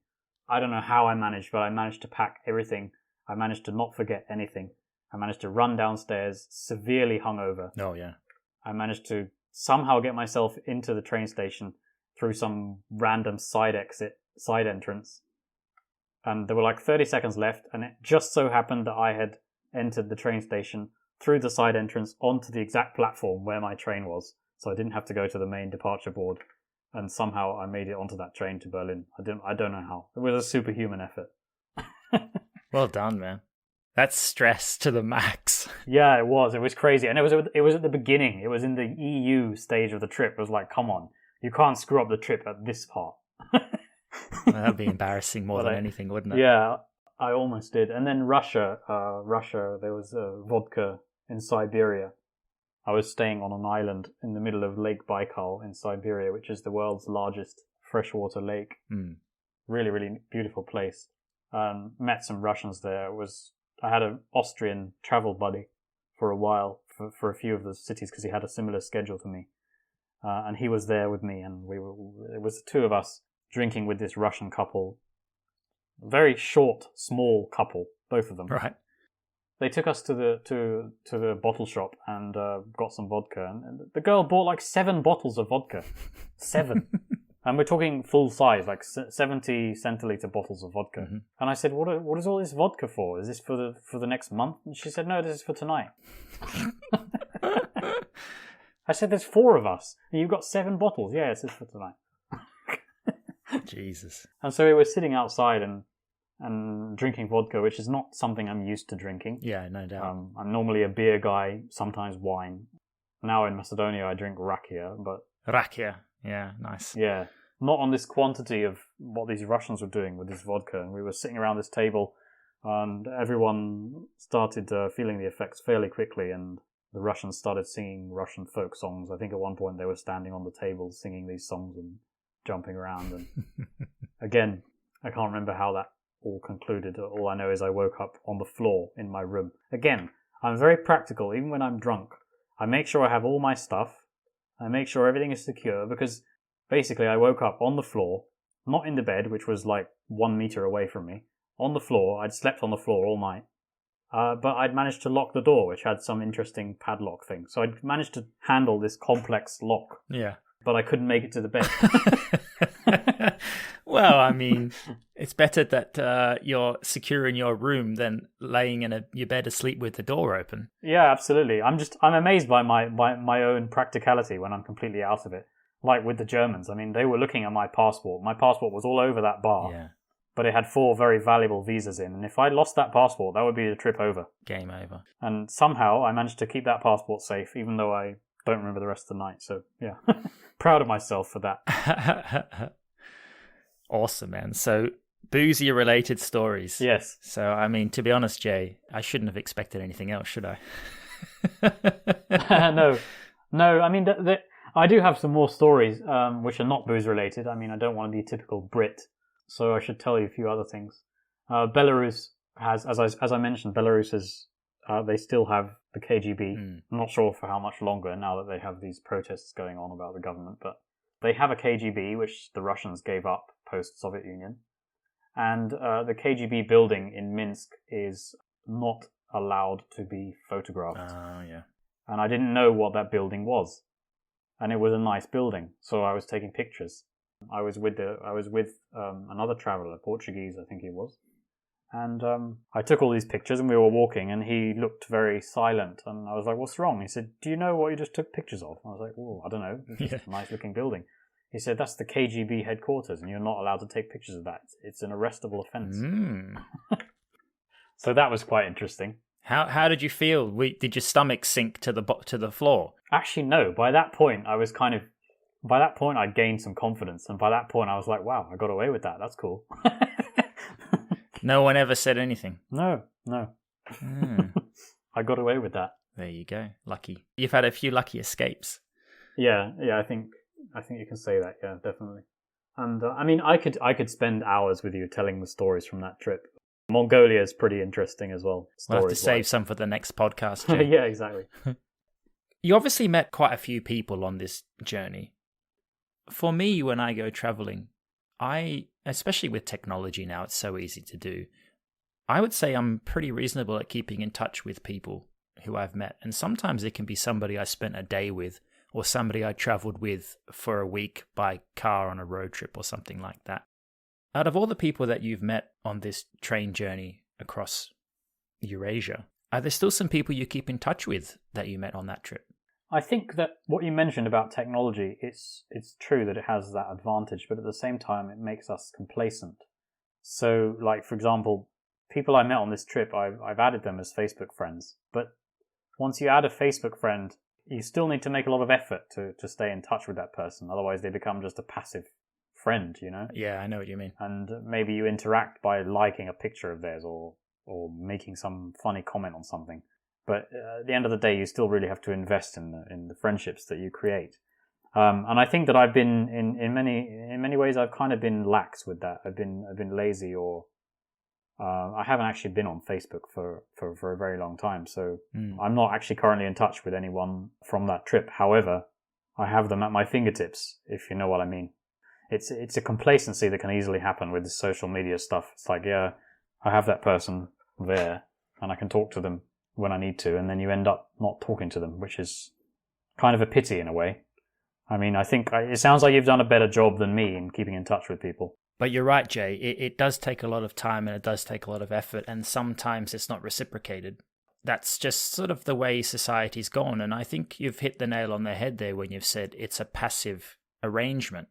I don't know how I managed, but I managed to pack everything. I managed to not forget anything. I managed to run downstairs, severely hungover. Oh yeah. I managed to somehow get myself into the train station through some random side entrance. And there were like 30 seconds left, and it just so happened that I had entered the train station through the side entrance onto the exact platform where my train was. so I didn't have to go to the main departure board. And somehow I made it onto that train to Berlin. I don't know how. It was a superhuman effort. Well done, man. That's stress to the max. Yeah, it was. It was crazy. And it was at the beginning. It was in the EU stage of the trip. It was like, come on, you can't screw up the trip at this part. That'd be embarrassing more than anything, wouldn't it? Yeah, I almost did. And then Russia, there was vodka in Siberia. I was staying on an island in the middle of Lake Baikal in Siberia, which is the world's largest freshwater lake. Really, really beautiful place. Met some Russians there. I had an Austrian travel buddy for a while for a few of the cities because he had a similar schedule to me. And he was there with me, and it was the two of us drinking with this Russian couple. Very short, small couple, both of them. Right. They took us to the bottle shop and got some vodka, and the girl bought like 7 bottles of vodka. 7. And we're talking full size, like 70 centiliter bottles of vodka. Mm-hmm. And I said, "What is all this vodka for? Is this for the next month?" And she said, "No, this is for tonight." I said, "There's 4 of us, and you've got 7 bottles." "Yeah, this is for tonight." Jesus. And so we were sitting outside and drinking vodka, which is not something I'm used to drinking. Yeah, no doubt. I'm normally a beer guy, sometimes wine. Now in Macedonia, I drink rakia, but... Rakia, yeah, nice. Yeah, not on this quantity of what these Russians were doing with this vodka. And we were sitting around this table, and everyone started feeling the effects fairly quickly, and the Russians started singing Russian folk songs. I think at one point they were standing on the table singing these songs and jumping around. And again, I can't remember how that all concluded. All I know is I woke up on the floor in my room. Again, I'm very practical, even when I'm drunk. I make sure I have all my stuff. I make sure everything is secure, because basically I woke up on the floor, not in the bed, which was like 1 meter away from me. On the floor. I'd slept on the floor all night. But I'd managed to lock the door, which had some interesting padlock thing. So I'd managed to handle this complex lock. Yeah. But I couldn't make it to the bed. Well, I mean, it's better that you're secure in your room than laying in your bed asleep with the door open. Yeah, absolutely. I'm amazed by my own practicality when I'm completely out of it. Like with the Germans. I mean, they were looking at my passport. My passport was all over that bar. Yeah. But it had 4 very valuable visas in. And if I lost that passport, that would be the trip over. Game over. And somehow I managed to keep that passport safe, even though I don't remember the rest of the night. So, yeah. Proud of myself for that. Awesome, man. So, boozy-related stories. Yes. So, I mean, to be honest, Jay, I shouldn't have expected anything else, should I? No. I mean, I do have some more stories which are not booze-related. I mean, I don't want to be a typical Brit, so I should tell you a few other things. Belarus has, as I mentioned, Belarus has, they still have the KGB. I'm not sure for how much longer now that they have these protests going on about the government, but they have a KGB, which the Russians gave up post-Soviet Union. And the KGB building in Minsk is not allowed to be photographed. Oh, yeah. And I didn't know what that building was. And it was a nice building, so I was taking pictures. I was with another traveller, Portuguese, I think he was. And I took all these pictures, and we were walking, and he looked very silent. And I was like, "What's wrong?" He said, "Do you know what you just took pictures of?" I was like, "Oh, I don't know. It's just a nice-looking building." He said, "That's the KGB headquarters, and you're not allowed to take pictures of that. It's an arrestable offence." So that was quite interesting. How did you feel? Did your stomach sink to the floor? Actually, no. By that point, I'd gained some confidence, and by that point, I was like, "Wow, I got away with that. That's cool." No one ever said anything? No. I got away with that. There you go. Lucky. You've had a few lucky escapes. Yeah, I think you can say that, yeah, definitely. And I mean, I could spend hours with you telling the stories from that trip. Mongolia is pretty interesting as well. We'll have to save some for the next podcast, Jay. Yeah, exactly. You obviously met quite a few people on this journey. For me, when I go traveling, especially with technology now, it's so easy to do. I would say I'm pretty reasonable at keeping in touch with people who I've met. And sometimes it can be somebody I spent a day with, or somebody I traveled with for a week by car on a road trip or something like that. Out of all the people that you've met on this train journey across Eurasia, are there still some people you keep in touch with that you met on that trip? I think that what you mentioned about technology, it's true that it has that advantage, but at the same time, it makes us complacent. So, like, for example, people I met on this trip, I've added them as Facebook friends. But once you add a Facebook friend, you still need to make a lot of effort to stay in touch with that person. Otherwise, they become just a passive friend, you know? Yeah, I know what you mean. And maybe you interact by liking a picture of theirs or making some funny comment on something. But at the end of the day, you still really have to invest in the friendships that you create. And I think that I've been in many ways I've kind of been lax with that. I've been lazy, or I haven't actually been on Facebook for a very long time. So I'm not actually currently in touch with anyone from that trip. However, I have them at my fingertips, if you know what I mean. It's a complacency that can easily happen with the social media stuff. It's like, yeah, I have that person there and I can talk to them when I need to, and then you end up not talking to them, which is kind of a pity in a way. I mean, I think it sounds like you've done a better job than me in keeping in touch with people. But you're right, Jay. It does take a lot of time and it does take a lot of effort, and sometimes it's not reciprocated. That's just sort of the way society's gone, and I think you've hit the nail on the head there when you've said it's a passive arrangement.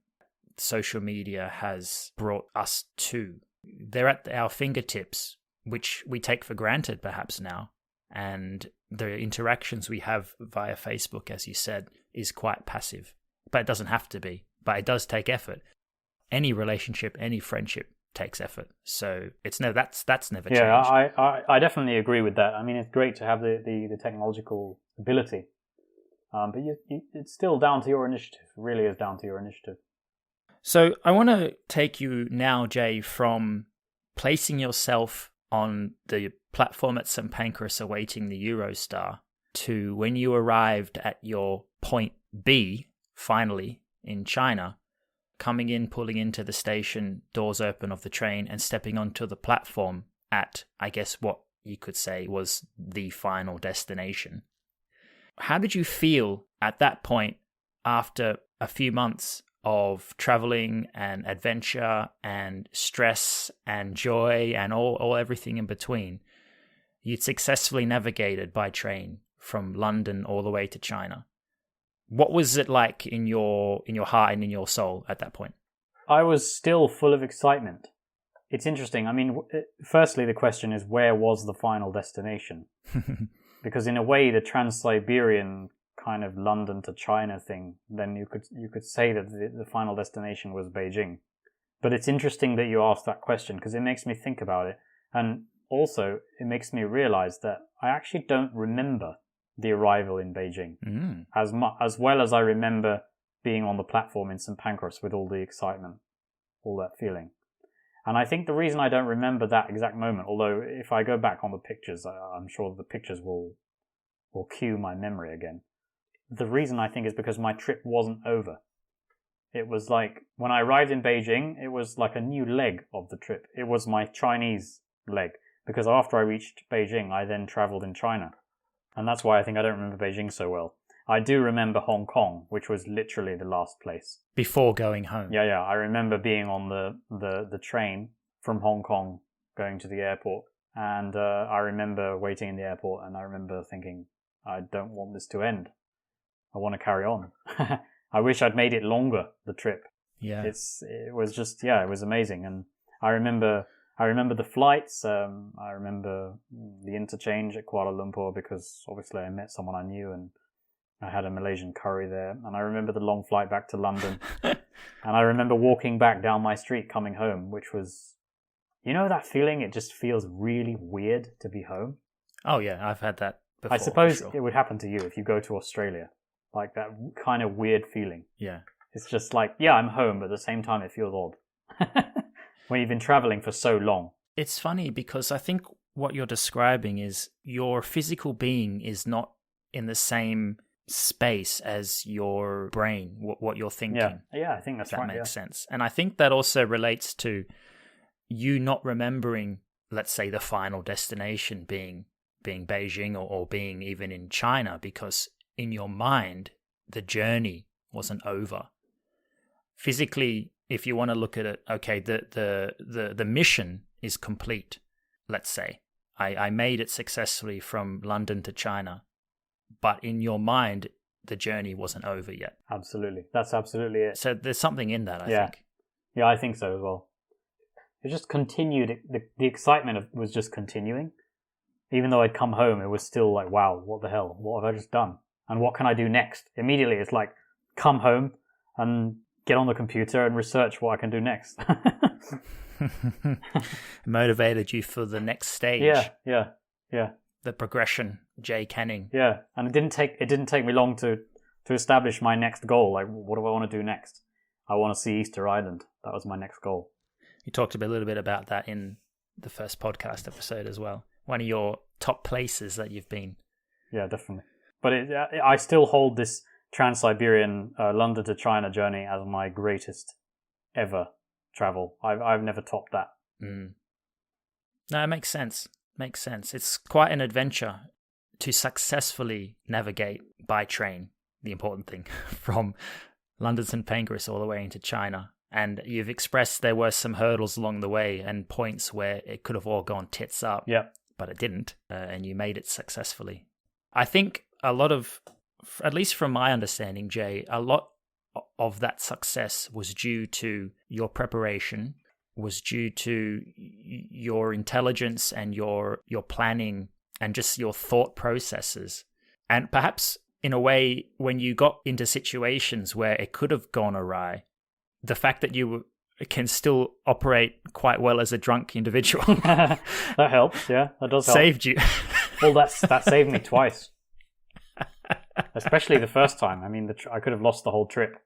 Social media has brought us to. They're at our fingertips, which we take for granted perhaps now. And the interactions we have via Facebook, as you said, is quite passive. But it doesn't have to be. But it does take effort. Any relationship, any friendship takes effort. So that's never changed. Yeah, I definitely agree with that. I mean, it's great to have the technological ability. But it's still down to your initiative. It really is down to your initiative. So I want to take you now, Jay, from placing yourself on the platform at St. Pancras awaiting the Eurostar to when you arrived at your point B, finally, in China, coming in, pulling into the station, doors open of the train, and stepping onto the platform at, I guess, what you could say was the final destination. How did you feel at that point after a few months of traveling and adventure and stress and joy and all everything in between? You'd successfully navigated by train from London all the way to China. What was it like in your heart and in your soul at that point? I was still full of excitement. It's interesting. I mean, firstly, the question is, where was the final destination? Because in a way, the Trans-Siberian kind of London to China thing, then you could say that the final destination was Beijing. But it's interesting that you asked that question, because it makes me think about it. And also, it makes me realize that I actually don't remember the arrival in Beijing as well as I remember being on the platform in St. Pancras with all the excitement, all that feeling. And I think the reason I don't remember that exact moment, although if I go back on the pictures, I'm sure the pictures will cue my memory again. The reason I think is because my trip wasn't over. It was like, when I arrived in Beijing, it was like a new leg of the trip. It was my Chinese leg, because after I reached Beijing, I then traveled in China. And that's why I think I don't remember Beijing so well. I do remember Hong Kong, which was literally the last place. Before going home. Yeah. I remember being on the train from Hong Kong going to the airport. And I remember waiting in the airport, and I remember thinking, I don't want this to end. I want to carry on. I wish I'd made it longer, the trip. Yeah. It was amazing. And I remember the flights. I remember the interchange at Kuala Lumpur, because obviously I met someone I knew and I had a Malaysian curry there. And I remember the long flight back to London. And I remember walking back down my street coming home, which was, you know that feeling? It just feels really weird to be home. Oh yeah, I've had that before. I suppose it would happen to you if you go to Australia. Like that kind of weird feeling. Yeah. It's just like, yeah, I'm home, but at the same time it feels odd. When you've been traveling for so long. It's funny because I think what you're describing is your physical being is not in the same space as your brain, what you're thinking. Yeah, I think that's right. That makes sense. And I think that also relates to you not remembering, let's say, the final destination being Beijing or being even in China, because in your mind, the journey wasn't over. Physically, if you want to look at it, okay, the mission is complete, let's say. I made it successfully from London to China. But in your mind, the journey wasn't over yet. Absolutely. That's absolutely it. So there's something in that, I think. Yeah, I think so as well. It just continued. The excitement was just continuing. Even though I'd come home, it was still like, wow, what the hell? What have I just done? And what can I do next? Immediately, it's like, come home and get on the computer and research what I can do next. Motivated you for the next stage. Yeah. The progression, Jay Canning. Yeah, and it didn't take me long to establish my next goal. Like, what do I want to do next? I want to see Easter Island. That was my next goal. You talked a little bit about that in the first podcast episode as well. One of your top places that you've been. Yeah, definitely. But I still hold this Trans-Siberian London to China journey as my greatest ever travel. I've never topped that. Mm. No, it makes sense. Makes sense. It's quite an adventure to successfully navigate by train, the important thing, from London St. Pancras all the way into China. And you've expressed there were some hurdles along the way and points where it could have all gone tits up. Yeah. But it didn't, and you made it successfully. I think a lot of, at least from my understanding, Jay, a lot of that success was due to your preparation, was due to your intelligence and your planning and just your thought processes. And perhaps in a way, when you got into situations where it could have gone awry, the fact that you can still operate quite well as a drunk individual. That helps, yeah. That does help. Saved you. Well, that saved me twice. Especially the first time. I mean, I could have lost the whole trip.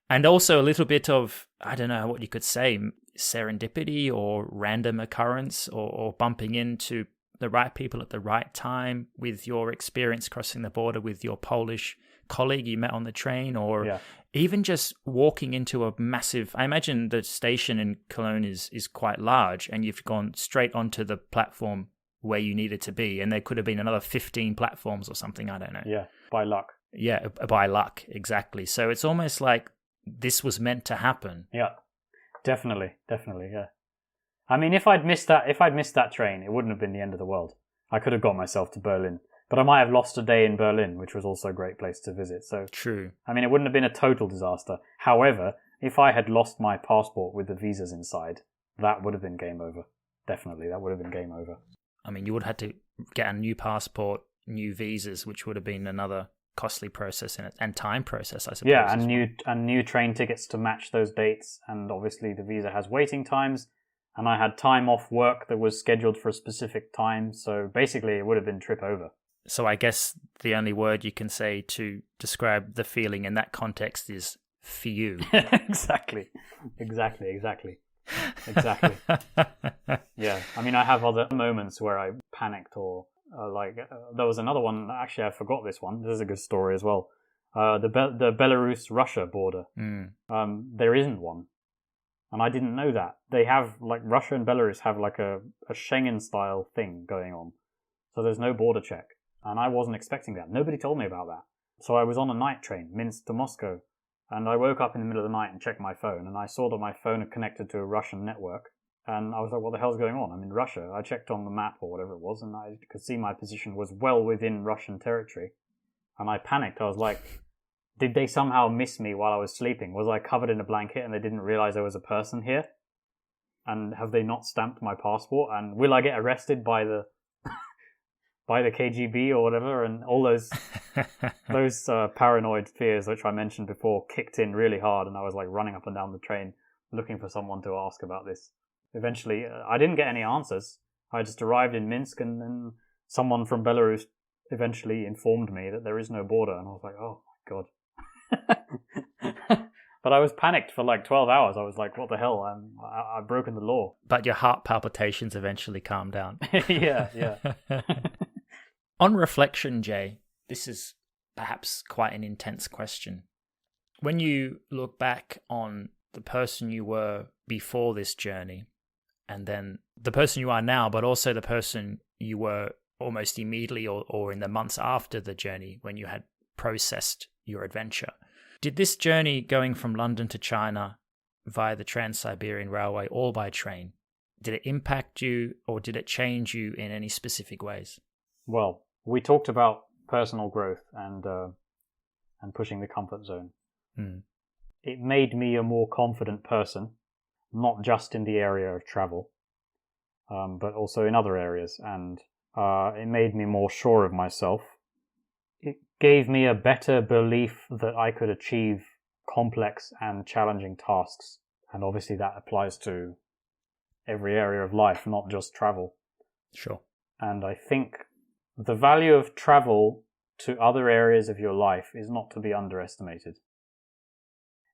And also a little bit of, I don't know what you could say, serendipity or random occurrence or bumping into the right people at the right time with your experience crossing the border with your Polish colleague you met on the train, or even just walking into a massive, I imagine the station in Cologne is quite large, and you've gone straight onto the platform where you needed to be, and there could have been another 15 platforms or something, I don't know. Yeah, by luck. Yeah, by luck, exactly. So it's almost like this was meant to happen. Yeah, definitely, yeah. I mean, if I'd missed that train, it wouldn't have been the end of the world. I could have got myself to Berlin. But I might have lost a day in Berlin, which was also a great place to visit. So true. I mean, it wouldn't have been a total disaster. However, if I had lost my passport with the visas inside, that would have been game over. Definitely, that would have been game over. I mean, you would have had to get a new passport, new visas, which would have been another costly process and time process, I suppose. Yeah, and new train tickets to match those dates. And obviously, the visa has waiting times. And I had time off work that was scheduled for a specific time. So basically, it would have been trip over. So I guess the only word you can say to describe the feeling in that context is for you. Exactly. Yeah. I mean, I have other moments where I panicked or there was another one. Actually, I forgot this one. This is a good story as well. The Belarus-Russia border. There isn't one. And I didn't know that. They have, Russia and Belarus have a Schengen-style thing going on. So there's no border check. And I wasn't expecting that. Nobody told me about that. So I was on a night train, Minsk to Moscow. And I woke up in the middle of the night and checked my phone. And I saw that my phone had connected to a Russian network. And I was like, what the hell's going on? I'm in Russia. I checked on the map or whatever it was. And I could see my position was well within Russian territory. And I panicked. I was like, did they somehow miss me while I was sleeping? Was I covered in a blanket and they didn't realize there was a person here? And have they not stamped my passport? And will I get arrested by the KGB or whatever? And all those paranoid fears, which I mentioned before, kicked in really hard. And I was running up and down the train looking for someone to ask about this. Eventually, I didn't get any answers. I just arrived in Minsk and then someone from Belarus eventually informed me that there is no border. And I was like, oh my God. But I was panicked for 12 hours. I was like, what the hell? I've broken the law. But your heart palpitations eventually calmed down. Yeah. On reflection, Jay, this is perhaps quite an intense question. When you look back on the person you were before this journey, and then the person you are now, but also the person you were almost immediately or in the months after the journey when you had processed your adventure. Did this journey going from London to China via the Trans-Siberian Railway, all by train, did it impact you or did it change you in any specific ways? Well, we talked about personal growth and and pushing the comfort zone. Mm. It made me a more confident person, not just in the area of travel, but also in other areas. And it made me more sure of myself. It gave me a better belief that I could achieve complex and challenging tasks. And obviously that applies to every area of life, not just travel. Sure. And I think the value of travel to other areas of your life is not to be underestimated.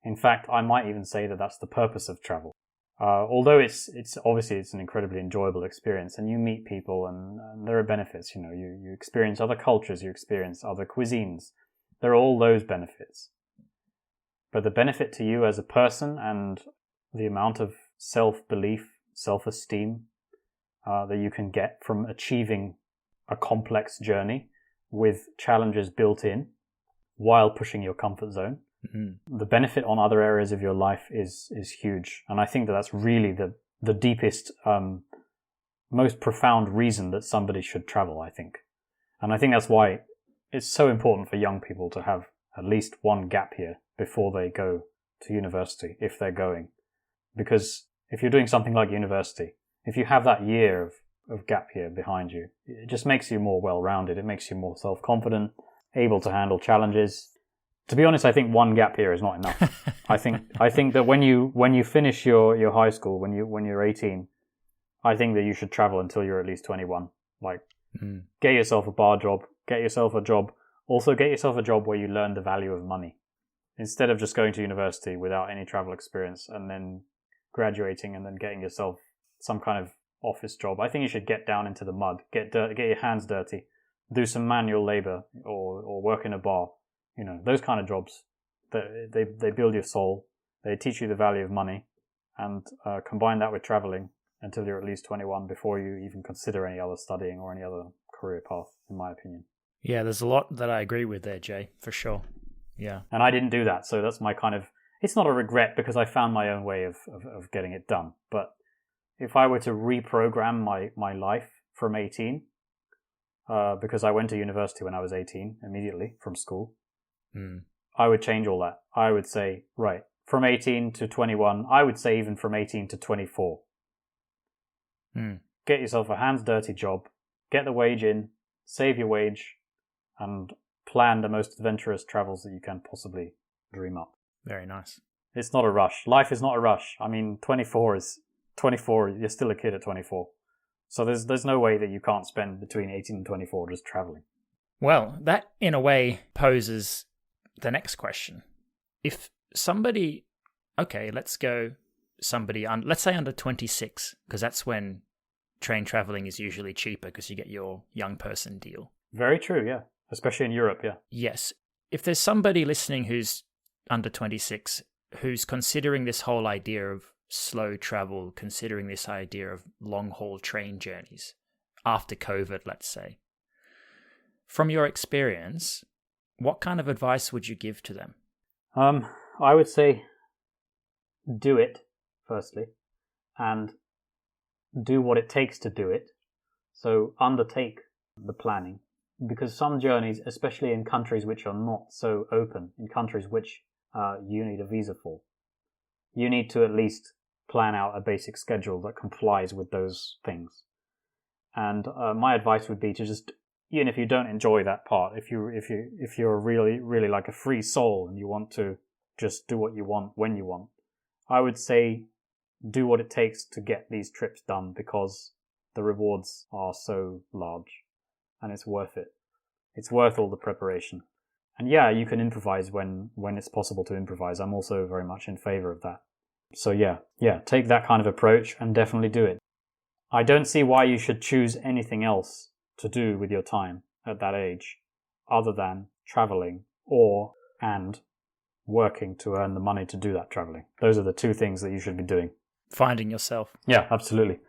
In fact, I might even say that that's the purpose of travel. Although it's obviously it's an incredibly enjoyable experience, and you meet people, and there are benefits. You know, you experience other cultures, you experience other cuisines. There are all those benefits. But the benefit to you as a person and the amount of self-belief, self-esteem that you can get from achieving a complex journey with challenges built in while pushing your comfort zone. Mm-hmm. The benefit on other areas of your life is huge. And I think that that's really the deepest, most profound reason that somebody should travel, I think. And I think that's why it's so important for young people to have at least one gap year before they go to university, if they're going. Because if you're doing something like university, if you have that year of gap year behind you, it just makes you more well-rounded. It makes you more self-confident, able to handle challenges. To be honest, I think one gap year is not enough. I think that when you finish your high school, when you're 18, I think that you should travel until you're at least 21. Like, get yourself a bar job, get yourself a job. Also, get yourself a job where you learn the value of money. Instead of just going to university without any travel experience and then graduating and then getting yourself some kind of office job, I think you should get down into the mud, get your hands dirty, do some manual labor or work in a bar. You know, those kind of jobs, they build your soul, they teach you the value of money, and combine that with traveling until you're at least 21 before you even consider any other studying or any other career path, in my opinion. Yeah, there's a lot that I agree with there, Jay, for sure. Yeah. And I didn't do that, so that's my kind of, it's not a regret because I found my own way of getting it done. But if I were to reprogram my life from 18, because I went to university when I was 18, immediately from school, I would change all that. I would say, right, from 18 to 21, I would say even from 18 to 24. Get yourself a hands dirty job, get the wage in, save your wage, and plan the most adventurous travels that you can possibly dream up. Very nice. It's not a rush. Life is not a rush. I mean, 24, you're still a kid at 24. So there's no way that you can't spend between 18 and 24 just traveling. Well, that in a way poses the next question. If somebody, let's say under 26, because that's when train traveling is usually cheaper because you get your young person deal. Very true, yeah. Especially in Europe, yeah. Yes. If there's somebody listening who's under 26, who's considering this whole idea of slow travel, considering this idea of long-haul train journeys after COVID, let's say, from your experience, what kind of advice would you give to them? I would say do it, firstly, and do what it takes to do it. So undertake the planning, because some journeys, especially in countries which are not so open, in countries which you need a visa for, you need to at least plan out a basic schedule that complies with those things. And my advice would be to just, even if you don't enjoy that part, if you're really, really like a free soul and you want to just do what you want when you want, I would say do what it takes to get these trips done, because the rewards are so large and it's worth it. It's worth all the preparation. And yeah, you can improvise when it's possible to improvise. I'm also very much in favor of that. So yeah, take that kind of approach and definitely do it. I don't see why you should choose anything else to do with your time at that age other than traveling and working to earn the money to do that traveling. Those are the two things that you should be doing. Finding yourself. Yeah, absolutely.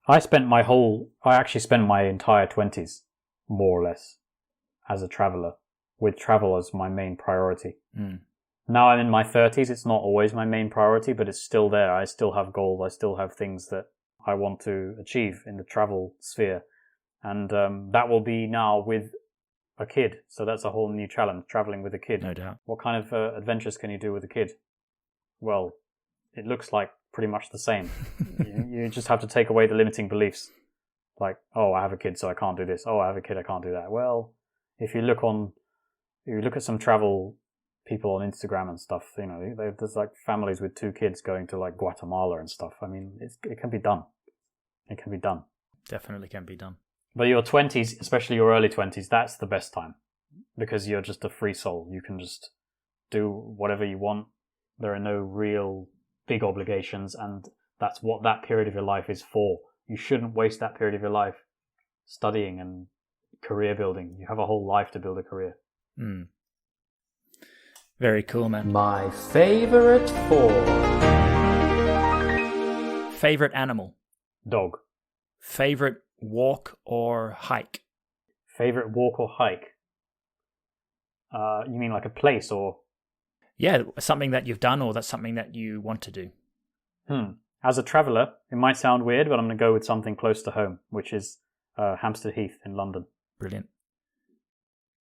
I actually spent my entire 20s, more or less, as a traveler, with travel as my main priority. Now I'm in my 30s, it's not always my main priority, but it's still there. I still have goals, I still have things that I want to achieve in the travel sphere. And that will be now with a kid. So that's a whole new challenge, traveling with a kid. No doubt. What kind of adventures can you do with a kid? Well, it looks like pretty much the same. You just have to take away the limiting beliefs. Like, oh, I have a kid, so I can't do this. Oh, I have a kid, I can't do that. Well, if you look at some travel people on Instagram and stuff, there's like families with 2 kids going to like Guatemala and stuff. I mean, it can be done. It can be done. Definitely can be done. But your 20s, especially your early 20s, that's the best time. Because you're just a free soul. You can just do whatever you want. There are no real big obligations, and that's what that period of your life is for. You shouldn't waste that period of your life studying and career building. You have a whole life to build a career. Very cool, man. My favorite 4. Favorite animal? Dog. Favorite walk or hike? Favorite walk or hike? You mean like a place or? Yeah, something that you've done or that's something that you want to do. As a traveller, it might sound weird, but I'm going to go with something close to home, which is Hampstead Heath in London. Brilliant.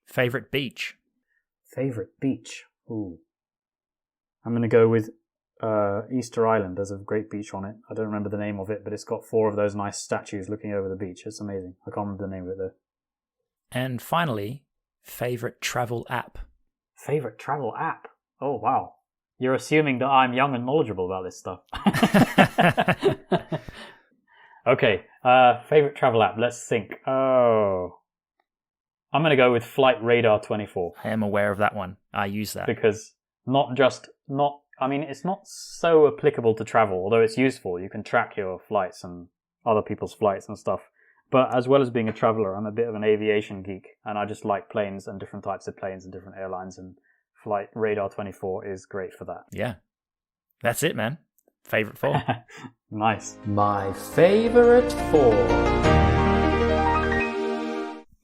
Favorite beach? Favorite beach? Ooh. I'm going to go with Easter Island. There's a great beach on it. I don't remember the name of it, but it's got 4 of those nice statues looking over the beach. It's amazing. I can't remember the name of it though. And finally, favorite travel app? Favorite travel app? Oh, wow. You're assuming that I'm young and knowledgeable about this stuff. Okay, favorite travel app. Let's think. Oh, I'm going to go with Flight Radar 24. I am aware of that one. I use that. Because it's not so applicable to travel, although it's useful. You can track your flights and other people's flights and stuff. But as well as being a traveller, I'm a bit of an aviation geek, and I just like planes and different types of planes and different airlines, and Flight Radar 24 is great for that. Yeah. That's it, man. Favorite 4. Nice. My favorite 4.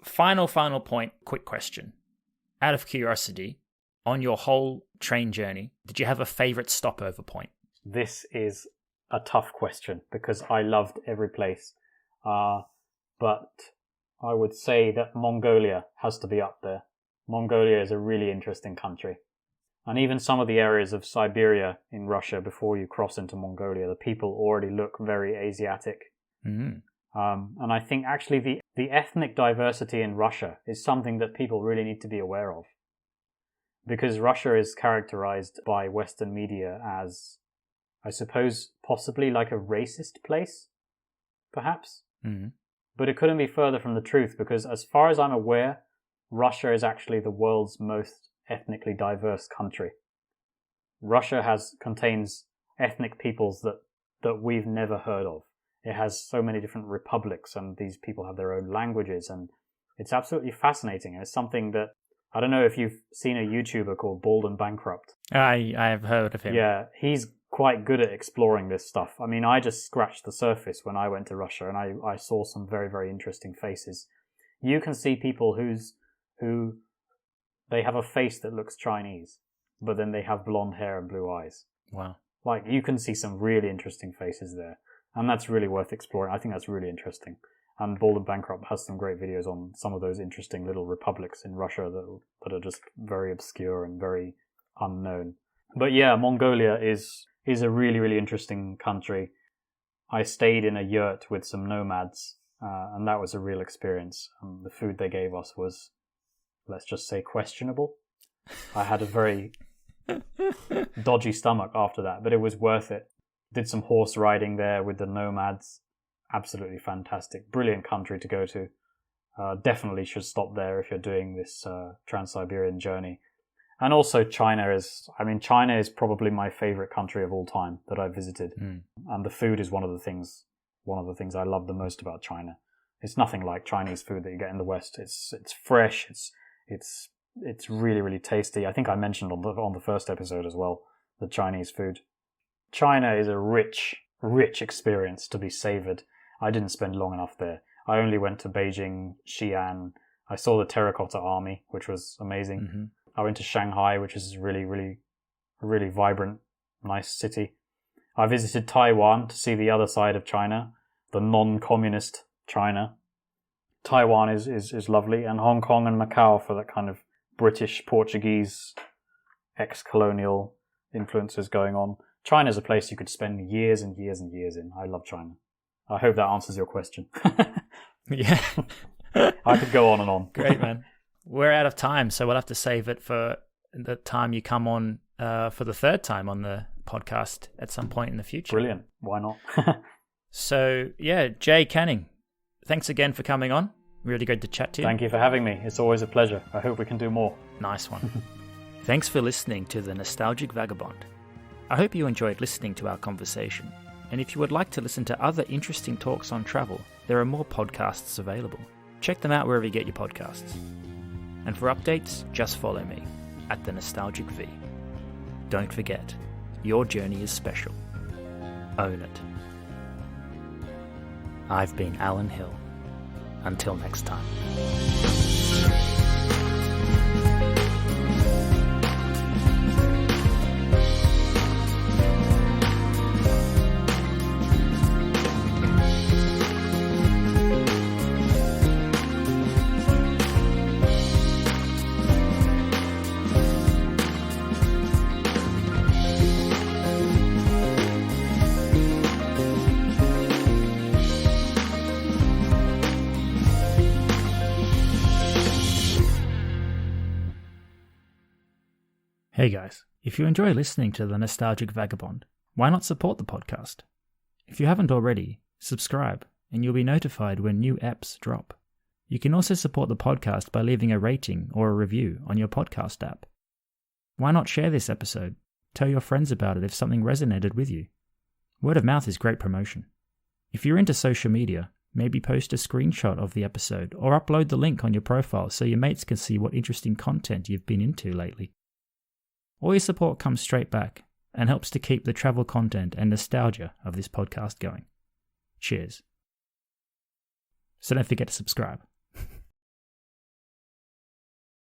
Final point. Quick question. Out of curiosity, on your whole train journey, did you have a favorite stopover point? This is a tough question because I loved every place. But I would say that Mongolia has to be up there. Mongolia is a really interesting country. And even some of the areas of Siberia in Russia before you cross into Mongolia, the people already look very Asiatic. Mm. And I think actually the ethnic diversity in Russia is something that people really need to be aware of. Because Russia is characterized by Western media as, I suppose, possibly like a racist place, perhaps. Mm. But it couldn't be further from the truth, because as far as I'm aware, Russia is actually the world's most ethnically diverse country. Russia contains ethnic peoples that we've never heard of. It has so many different republics, and these people have their own languages, and it's absolutely fascinating. It's something that, I don't know if you've seen a YouTuber called Bald and Bankrupt. I have heard of him. Yeah, he's quite good at exploring this stuff. I mean, I just scratched the surface when I went to Russia, and I saw some very, very interesting faces. You can see people who they have a face that looks Chinese, but then they have blonde hair and blue eyes. Wow. Like, you can see some really interesting faces there, and that's really worth exploring. I think that's really interesting. And Bald and Bankrupt has some great videos on some of those interesting little republics in Russia that are just very obscure and very unknown. But yeah, Mongolia is a really, really interesting country. I stayed in a yurt with some nomads, and that was a real experience. The food they gave us was, let's just say, questionable. I had a very dodgy stomach after that, but it was worth it. Did some horse riding there with the nomads. Absolutely fantastic. Brilliant country to go to. Definitely should stop there if you're doing this Trans-Siberian journey. And also China is probably my favorite country of all time that I've visited. Mm. And the food is one of the things I love the most about China. It's nothing like Chinese food that you get in the West. It's fresh. It's really, really tasty. I think I mentioned on the first episode as well, the Chinese food. China is a rich experience to be savoured. I didn't spend long enough there. I only went to Beijing, Xi'an. I saw the Terracotta Army, which was amazing. Mm-hmm. I went to Shanghai, which is really, really, really vibrant, nice city. I visited Taiwan to see the other side of China, the non-communist China. Taiwan is lovely, and Hong Kong and Macau for that kind of British, Portuguese, ex-colonial influences going on. China's a place you could spend years and years and years in. I love China. I hope that answers your question. Yeah. I could go on and on. Great, man. We're out of time, so we'll have to save it for the time you come on for the third time on the podcast at some point in the future. Brilliant. Why not? So, yeah, Jay Canning, thanks again for coming on. Really good to chat to you. Thank you for having me. It's always a pleasure. I hope we can do more. Nice one. Thanks for listening to The Nostalgic Vagabond. I hope you enjoyed listening to our conversation. And if you would like to listen to other interesting talks on travel, there are more podcasts available. Check them out wherever you get your podcasts. And for updates, just follow me at The Nostalgic V. Don't forget, your journey is special. Own it. I've been Alan Hill. Until next time. Hey guys, if you enjoy listening to The Nostalgic Vagabond, why not support the podcast? If you haven't already, subscribe and you'll be notified when new eps drop. You can also support the podcast by leaving a rating or a review on your podcast app. Why not share this episode? Tell your friends about it if something resonated with you. Word of mouth is great promotion. If you're into social media, maybe post a screenshot of the episode or upload the link on your profile so your mates can see what interesting content you've been into lately. All your support comes straight back and helps to keep the travel content and nostalgia of this podcast going. Cheers. So don't forget to subscribe.